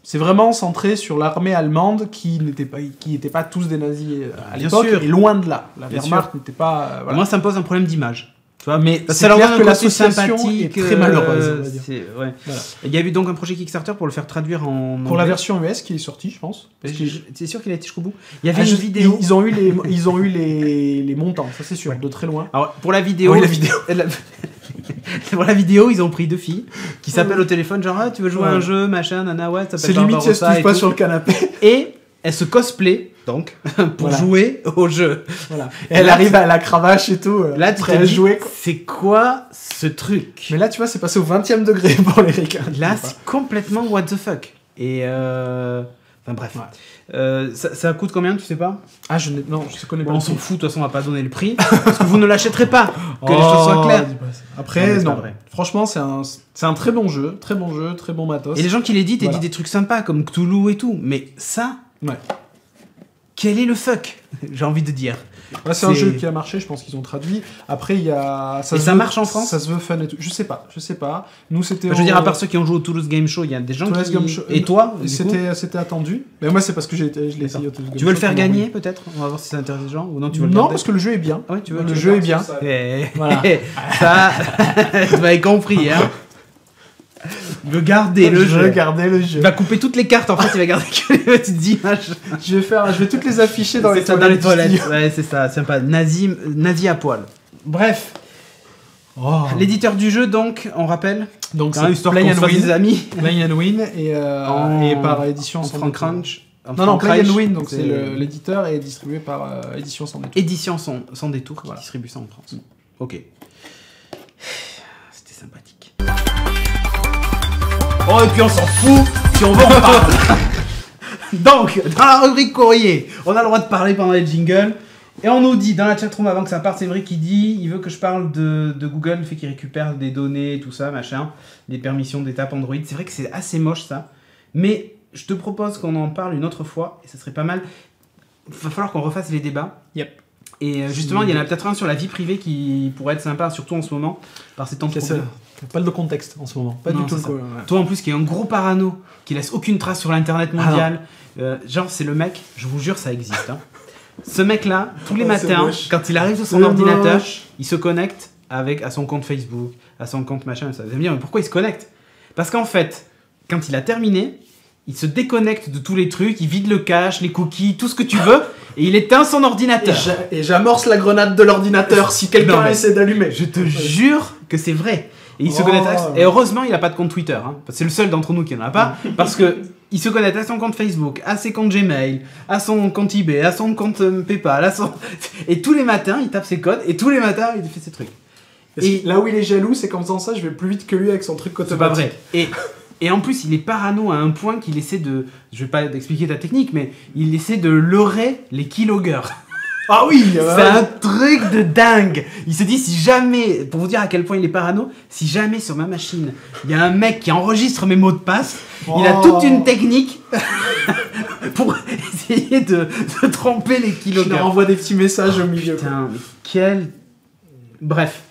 c'est vraiment centré sur l'armée allemande qui n'étaient pas tous des nazis à l'époque, et loin de là. La Wehrmacht n'était pas... Moi, ça me pose un problème d'image. Tu vois, mais c'est clair que l'association est très malheureuse, on va dire. Voilà. Il y a eu donc un projet Kickstarter pour le faire traduire en pour la version US qui est sortie, je pense. C'est sûr qu'il a été jusqu'au bout. Il y avait une vidéo. Ils ont eu les montants, ça c'est sûr, de très loin. Alors pour la vidéo, pour la vidéo, ils ont pris deux filles qui s'appellent au téléphone, genre tu veux jouer à un jeu, machin, nana, ouais, ça s'appelle Barbarossa. C'est limite si tu pas sur le canapé. Et elle se cosplay donc pour jouer au jeu. Voilà. Et elle arrive à la cravache et tout. Là, tu te dis, c'est quoi ce truc? Mais là, tu vois, c'est passé au 20e degré pour les ricains. Là, c'est complètement what the fuck. Et enfin bref. Ouais. Ça coûte combien, tu sais pas? Ah, je connais pas. On s'en fout, de toute façon, on va pas donner le prix. Parce que vous ne l'achèterez pas. Que les choses soient claires. Après, non. Franchement, c'est un très bon jeu, très bon matos. Et les gens qui l'éditent éditent des trucs sympas comme Cthulhu et tout. Mais ça, ouais. Quel est le fuck? J'ai envie de dire. C'est un jeu qui a marché, je pense qu'ils ont traduit. Après, il y a... Ça marche en France ? Ça se veut fun et tout. Je sais pas. Nous, c'était... Je veux dire, à part ceux qui ont joué au Toulouse Game Show, il y a des gens qui... Et toi ? C'était attendu. Mais moi, c'est parce que je l'ai essayé au Toulouse Game Show. Tu veux le faire gagner, peut-être ? On va voir si ça intéresse les gens. Ou non, tu veux le Non, parce que le jeu est bien. Ah ouais, tu veux le jeu est bien. Voilà. Ça, tu m'avais compris, hein. Il veut garder le jeu. Il va couper toutes les cartes, en fait, il va garder que les petites images. Je vais toutes les afficher dans les toilettes. Ouais, c'est ça, sympa. Nazi à poil. Bref. L'éditeur du jeu, donc, on rappelle. Donc, c'est Play and Win. Des amis. Play and Win et par édition sans Crunch. Non, Play and Win, donc c'est l'éditeur et distribué par Édition sans détour. Édition sans détour qui distribue ça en France. Ok. C'était sympathique. Oh, et puis on s'en fout si on veut en parler. Donc, dans la rubrique courrier, on a le droit de parler pendant les jingles. Et on nous dit, dans la chatroom avant que ça parte, c'est vrai qu'il dit, il veut que je parle de Google, le fait qu'il récupère des données, tout ça, machin, des permissions d'étape Android. C'est vrai que c'est assez moche ça. Mais je te propose qu'on en parle une autre fois, et ça serait pas mal. Il va falloir qu'on refasse les débats. Yep. Et justement, il y en a peut-être un sur la vie privée qui pourrait être sympa, surtout en ce moment, par ces temps de problèmes. Pas de contexte en ce moment. Pas du tout. Toi en plus qui est un gros parano, qui laisse aucune trace sur l'internet mondial. Genre c'est le mec, je vous jure ça existe. Hein. Ce mec là, tous les matins, quand il arrive sur son ordinateur, il se connecte à son compte Facebook, à son compte machin. Ça. Vous allez me dire mais pourquoi il se connecte ? Parce qu'en fait, quand il a terminé, il se déconnecte de tous les trucs, il vide le cache, les cookies, tout ce que tu veux, et il éteint son ordinateur. Et j'amorce la grenade de l'ordinateur si quelqu'un essaie d'allumer. Je te jure que c'est vrai. Et il se connecte et heureusement, il n'a pas de compte Twitter. Hein. C'est le seul d'entre nous qui n'en a pas. Parce que il se connecte à son compte Facebook, à ses comptes Gmail, à son compte eBay, à son compte PayPal. Et tous les matins, il tape ses codes. Et tous les matins, il fait ses trucs. Et là où il est jaloux, c'est qu'en faisant ça, je vais plus vite que lui avec son truc automatique. C'est pas vrai. Et en plus, il est parano à un point qu'il essaie de... Je vais pas expliquer ta technique, mais il essaie de leurrer les keyloggers. Ah oui, c'est un truc de dingue. Il se dit si jamais, pour vous dire à quel point il est parano, si jamais sur ma machine il y a un mec qui enregistre mes mots de passe, il a toute une technique pour essayer de tromper les keyloggers. Je leur envoie des petits messages au milieu. Putain, mais quel... Bref.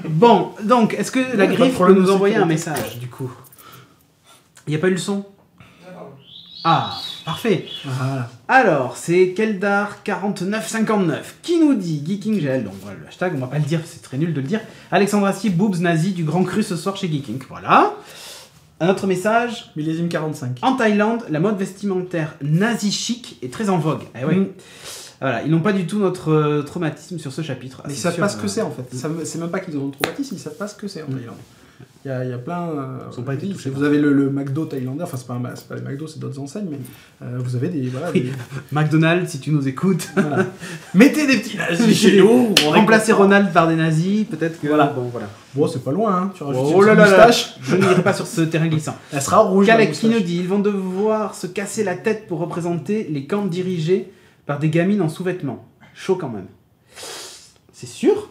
Bon, donc, est-ce que la griffe peut nous envoyer un message, du coup ? Il n'y a pas eu le son ? Ah, parfait. Voilà. Alors, c'est Keldar4959 qui nous dit GeekingGL, donc voilà le hashtag, on va pas le dire, c'est très nul de le dire. Alexandre Astier, boobs nazi, du grand cru ce soir chez Geeking. Voilà. Un autre message. Millésime 45. En Thaïlande, la mode vestimentaire nazi chic est très en vogue. Eh ouais. Voilà, ils n'ont pas du tout notre traumatisme sur ce chapitre. Mais ils savent pas ce que c'est en fait. C'est même pas qu'ils ont le traumatisme, ils savent pas ce que c'est en Thaïlande. Il y a plein. Ils sont pas été touchés. Vous avez le McDo thaïlandais, enfin c'est pas les McDo, c'est d'autres enseignes, mais vous avez des. Voilà, des... McDonald's, si tu nous écoutes. Voilà. Mettez des petits nazis chez nous. Remplacez Ronald par des nazis, peut-être que. Voilà. Bon, c'est pas loin, hein. Tu rajoutes une moustache. Je n'irai pas sur ce terrain glissant. Elle sera rouge. Kalek qui nous dit ils vont devoir se casser la tête pour représenter les camps dirigés par des gamines en sous-vêtements. Chaud quand même. C'est sûr ?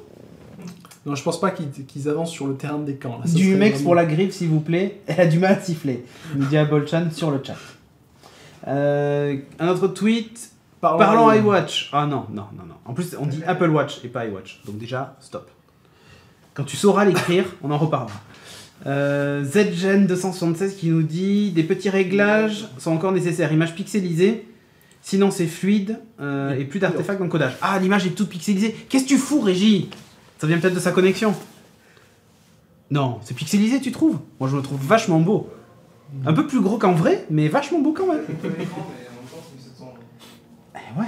Non, je pense pas qu'ils avancent sur le terrain des camps. Là. Du Mex pour la griffe, s'il vous plaît. Elle a du mal à siffler. Nous dit Abolchan sur le chat. Un autre tweet. Parlons iWatch. Ah non. En plus, on dit Apple Watch et pas iWatch. Donc déjà, stop. Quand tu sauras l'écrire, on en reparlera. ZGen276 qui nous dit des petits réglages sont encore nécessaires. Image pixelisée. Sinon, c'est fluide et plus d'artefacts d'encodage. Ah, l'image est toute pixelisée. Qu'est-ce que tu fous, Régie ? Ça vient peut-être de sa connexion. Non, c'est pixelisé, tu trouves ? Moi, je le trouve vachement beau. Un peu plus gros qu'en vrai, mais vachement beau quand même. Eh ouais.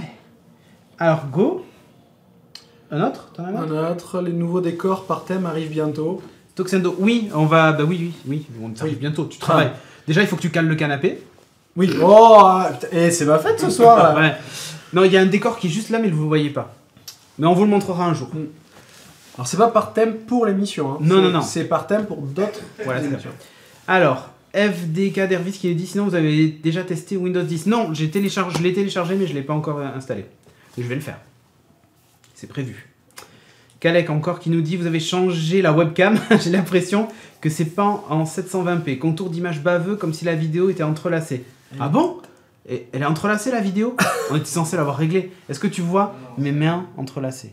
Alors, go. Un autre ? T'en as un autre. Les nouveaux décors par thème arrivent bientôt. Toxendo. Oui, on va... Bah oui. On arrive bientôt. Tu travailles. Déjà, il faut que tu cales le canapé. Oui. Oh, et c'est ma fête ce soir, là. Ouais. Non, il y a un décor qui est juste là, mais vous ne voyez pas. Mais on vous le montrera un jour. Alors, c'est pas par thème pour l'émission. Hein. Non. C'est par thème pour d'autres. Voilà, c'est sûr. Alors, FDK Dervis qui nous dit sinon, vous avez déjà testé Windows 10. Non, je l'ai téléchargé, mais je ne l'ai pas encore installé. Je vais le faire. C'est prévu. Kalek encore qui nous dit vous avez changé la webcam. J'ai l'impression que c'est pas en 720p. Contour d'image baveux comme si la vidéo était entrelacée. Ah bon ? Et elle est entrelacée la vidéo. On était censé l'avoir réglée. Est-ce que tu vois mes mains entrelacées?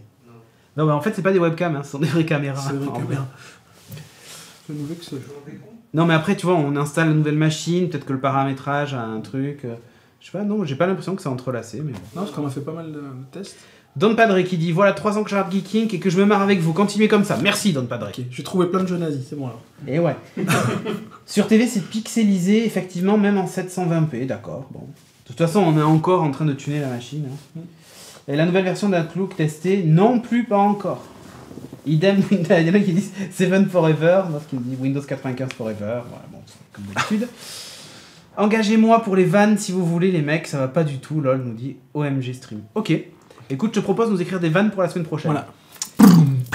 Non, mais en fait, c'est pas des webcams, hein, ce sont des vraies caméras. C'est des vraies caméras. Non, mais après, tu vois, on installe une nouvelle machine, peut-être que le paramétrage a un truc. Je sais pas, non, j'ai pas l'impression que c'est entrelacé. Mais... Non, parce qu'on a fait pas mal de tests. Don Padre qui dit voilà 3 ans que je regarde Geeking et que je me marre avec vous. Continuez comme ça. Merci Don Padre. Okay. J'ai trouvé plein de jeux nazis, c'est bon alors. Et ouais. Sur TV, c'est pixelisé, effectivement, même en 720p, d'accord. Bon. De toute façon, on est encore en train de tuner la machine. Hein. Et la nouvelle version d'Outlook testée, non plus, pas encore. Idem, il y en a qui disent 7 Forever, d'autres qui disent Windows 95 Forever. Voilà, bon, comme d'habitude. Engagez-moi pour les vannes si vous voulez, les mecs, ça va pas du tout. LOL nous dit OMG Stream. Ok. Écoute, je te propose de nous écrire des vannes pour la semaine prochaine. Voilà.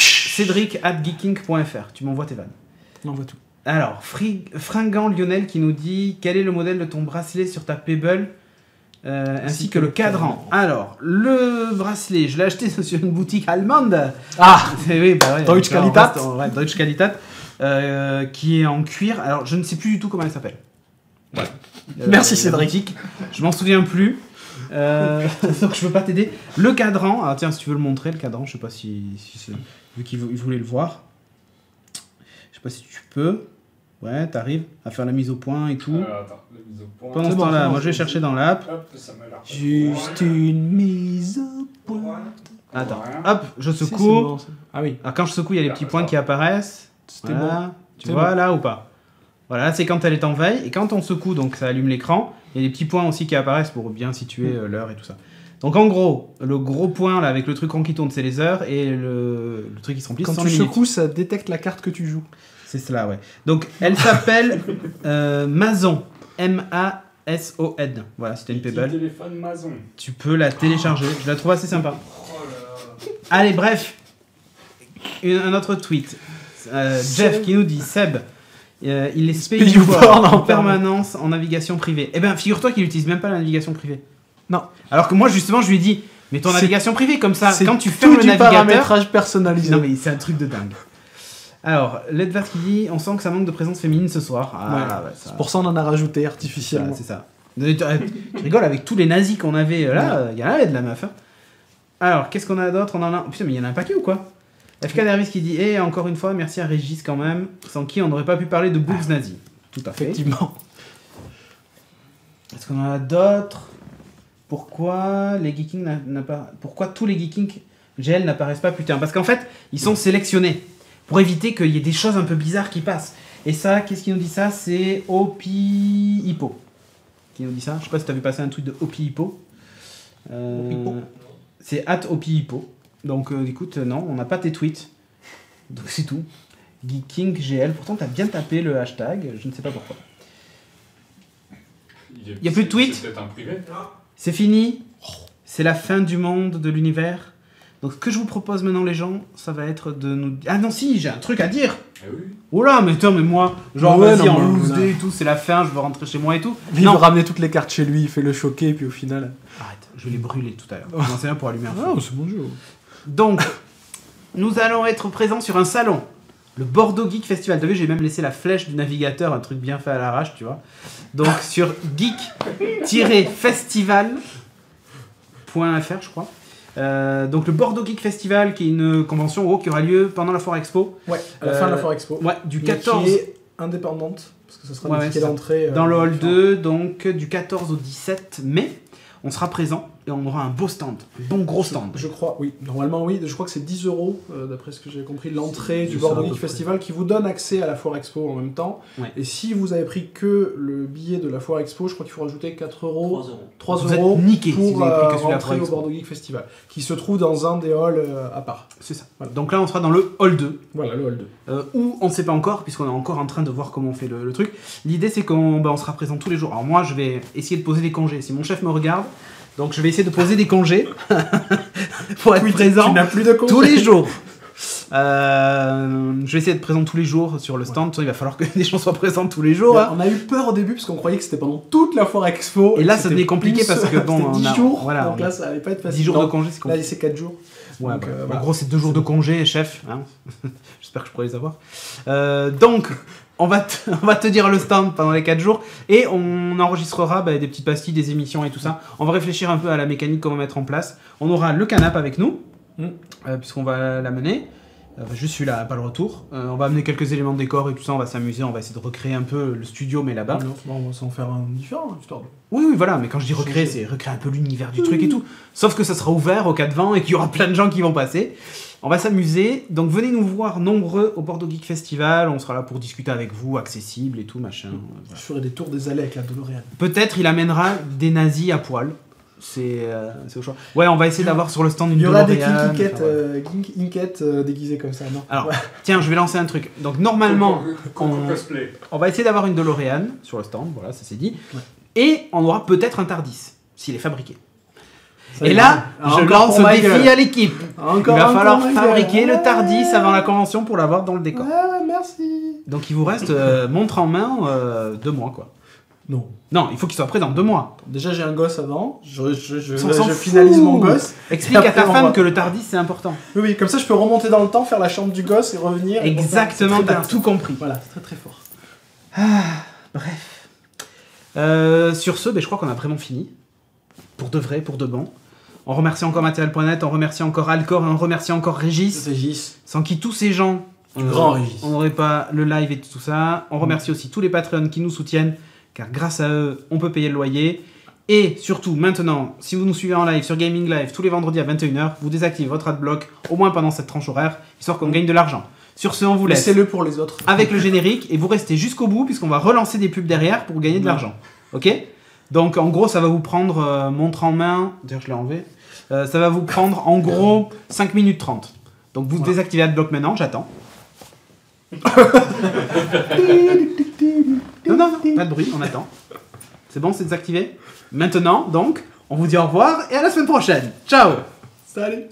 Cédric@geeking.fr. Tu m'envoies tes vannes. On envoie tout. Alors, Fringant Lionel qui nous dit quel est le modèle de ton bracelet sur ta Pebble ainsi que le cadran. Alors, le bracelet, je l'ai acheté sur une boutique allemande. Ah oui, bah ouais, Deutsche Qualität. Ouais, Deutsche Qualität, qui est en cuir. Alors, je ne sais plus du tout comment elle s'appelle. Voilà. Merci Cédric. Je m'en souviens plus. Donc je peux pas t'aider. Le cadran, ah tiens, si tu veux le montrer, le cadran, je sais pas si vu qu'il voulait le voir. Je sais pas si tu peux. Ouais, t'arrives à faire la mise au point et tout. Attends, la mise au point. Pendant ce temps-là, moi je vais chercher dans l'app. Juste une mise au point. Attends, hop, je secoue. Bon, ah oui. Alors quand je secoue, il y a les petits points qui apparaissent. C'était voilà. bon. Tu vois là ou pas? Voilà, là c'est quand elle est en veille. Et quand on secoue, donc ça allume l'écran. Il y a des petits points aussi qui apparaissent pour bien situer l'heure et tout ça. Donc en gros, le gros point là avec le truc rond qui tourne, c'est les heures. Et le truc qui se remplit, quand c'est tu les minutes. secoues, ça détecte la carte que tu joues. C'est cela, ouais. Donc elle s'appelle Mason. M-A-S-O-N. Voilà, c'était une Pebble. Téléphone Mason. Tu peux la télécharger. Je la trouve assez sympa. Allez, bref. Un autre tweet. Jeff qui nous dit Seb. Il est spécial en permanence en navigation privée. Eh bien, figure-toi qu'il n'utilise même pas la navigation privée. Non. Alors que moi, justement, je lui ai dit, mais ton navigation privée, comme ça, quand tu fermes le du navigateur... paramétrage personnalisé. Non, mais c'est un truc de dingue. Alors, Ledvas qui dit, on sent que ça manque de présence féminine ce soir. Ah, ouais, ça... Pour ça, on en a rajouté artificiellement. C'est ça. Tu rigoles, avec tous les nazis qu'on avait là, il y en avait de la meuf. Hein. Alors, qu'est-ce qu'on a d'autre? On en a... Putain, mais il y en a un paquet ou quoi? FK Dervis qui dit et encore une fois, merci à Régis quand même, sans qui on n'aurait pas pu parler de boobs nazis. Tout à fait. Effectivement. Est-ce qu'on en a d'autres? Pourquoi les Geeking Pourquoi tous les Geeking GL n'apparaissent pas putain? Parce qu'en fait, ils sont sélectionnés pour éviter qu'il y ait des choses un peu bizarres qui passent. Et ça, qu'est-ce qui nous dit ça? C'est Opi Hippo qui nous dit ça. Je sais pas si tu as vu passer un tweet de Opi Hippo. C'est @OpiHippo. Donc écoute, non, on n'a pas tes tweets. Donc c'est tout. Geeking GL. Pourtant, tu as bien tapé le hashtag. Je ne sais pas pourquoi. Il n'y a plus de tweets. C'est peut-être un privé. C'est fini. C'est la fin du monde, de l'univers. Donc ce que je vous propose maintenant, les gens, ça va être de nous... Ah non, si, j'ai un truc à dire. Eh oui. Oh là, mais attends, mais moi, genre, ouais, vas-y, non, en mais loose day et tout, c'est la fin, je veux rentrer chez moi et tout. Il veut ramener toutes les cartes chez lui, il fait le choquer, et puis au final... Arrête, je vais les brûler tout à l'heure. J'en sais rien pour allumer un feu. Ah, c'est bon jeu. Donc, nous allons être présents sur un salon. Le Bordeaux Geek Festival. T'as vu, j'ai même laissé la flèche du navigateur, un truc bien fait à l'arrache, tu vois. Donc, sur geek-festival.fr, je crois. Donc le Bordeaux Geek Festival, qui est une convention qui aura lieu pendant la Foire Expo. Ouais, à la fin de la Foire Expo. Ouais, du 14... Qui est indépendante, parce que ce sera des tickets d'entrée. Dans le hall 2, donc du 14 au 17 mai. On sera présent et on aura un beau stand, un bon gros stand. Je crois, oui. Normalement, oui. Je crois que c'est 10 €, d'après ce que j'ai compris, l'entrée du Bordeaux Geek Festival, qui vous donne accès à la Foire Expo en même temps. Ouais. Et si vous avez pris que le billet de la Foire Expo, je crois qu'il faut rajouter 4 €. 3 € niqué pour si vous avez pris que rentrer au Bordeaux Geek Festival, qui se trouve dans un des halls à part. C'est ça. Voilà. Donc là, on sera dans le hall 2. Voilà, le hall 2. Où on ne sait pas encore, puisqu'on est encore en train de voir comment on fait le truc. L'idée, c'est qu'on sera présent tous les jours. Alors moi, je vais essayer de poser des congés. Si mon chef me regarde, donc je vais essayer de poser des congés pour être présent tu n'as plus de congés. tous les jours. Je vais essayer d'être présent tous les jours sur le stand. Il va falloir que des gens soient présents tous les jours. Hein. On a eu peur au début parce qu'on croyait que c'était pendant toute la Foire Expo. Et là, ça devenait compliqué parce que bon, 10 jours. Voilà, donc là, ça allait pas être facile. 10 jours de congé, c'est compliqué. Là, c'est 4 jours. Ouais, donc, en gros, c'est 2 jours de congé, chef. Hein. J'espère que je pourrai les avoir. Donc, on va te dire le stand pendant les 4 jours et on enregistrera des petites pastilles, des émissions et tout ça. On va réfléchir un peu à la mécanique qu'on va mettre en place. On aura le canap avec nous, puisqu'on va l'amener. Juste celui-là, pas le retour. On va amener quelques éléments de décor et tout ça, on va s'amuser, on va essayer de recréer un peu le studio, mais là-bas. On va s'en faire un différent, histoire de... Oui, voilà, mais quand je dis recréer, c'est recréer un peu l'univers du truc et tout. Sauf que ça sera ouvert au cas de vent et qu'il y aura plein de gens qui vont passer. On va s'amuser, donc venez nous voir nombreux au Bordeaux Geek Festival, on sera là pour discuter avec vous, accessible et tout, machin. Je ferai des tours des allées avec la DeLorean. Peut-être il amènera des nazis à poil. C'est au choix. Ouais, on va essayer d'avoir sur le stand une DeLorean. Il y aura des Kinkiket déguisés comme ça, non? Alors, tiens, je vais lancer un truc. Donc, normalement, on va essayer d'avoir une DeLorean sur le stand, voilà, ça c'est dit. Ouais. Et on aura peut-être un TARDIS, s'il est fabriqué. Et là, je lance un défi à l'équipe. Il va falloir fabriquer le TARDIS avant la convention pour l'avoir dans le décor. Ouais, merci. Donc, il vous reste montre en main 2 mois, quoi. Non, il faut qu'il soit prêt dans 2 mois. Déjà, j'ai un gosse avant. Je finalise mon gosse. Explique à ta femme que le TARDIS, c'est important. Oui, comme ça, je peux remonter dans le temps, faire la chambre du gosse et revenir. Exactement, t'as tout compris. Voilà, c'est très très fort. Bref. Sur ce, je crois qu'on a vraiment fini. Pour de vrai, pour de bon. On remercie encore Material.net, on remercie encore Alcor et on remercie encore Régis. Sans qui tous ces gens, grand Régis, on n'aurait pas le live et tout ça. On remercie aussi tous les Patreons qui nous soutiennent. Car grâce à eux, on peut payer le loyer. Et surtout, maintenant, si vous nous suivez en live sur Gaming Live tous les vendredis à 21h, vous désactivez votre adblock, au moins pendant cette tranche horaire, histoire qu'on gagne de l'argent. Sur ce, on vous laisse. Laissez-le pour les autres. Avec le générique, et vous restez jusqu'au bout, puisqu'on va relancer des pubs derrière pour gagner de l'argent. Ok? Donc, en gros, ça va vous prendre, montre en main, d'ailleurs, je l'ai enlevé, ça va vous prendre, en gros, 5 minutes 30. Donc, vous désactivez adblock maintenant, j'attends. Non, pas de bruit, on attend. C'est bon, c'est désactivé. Maintenant, donc, on vous dit au revoir et à la semaine prochaine. Ciao. Salut.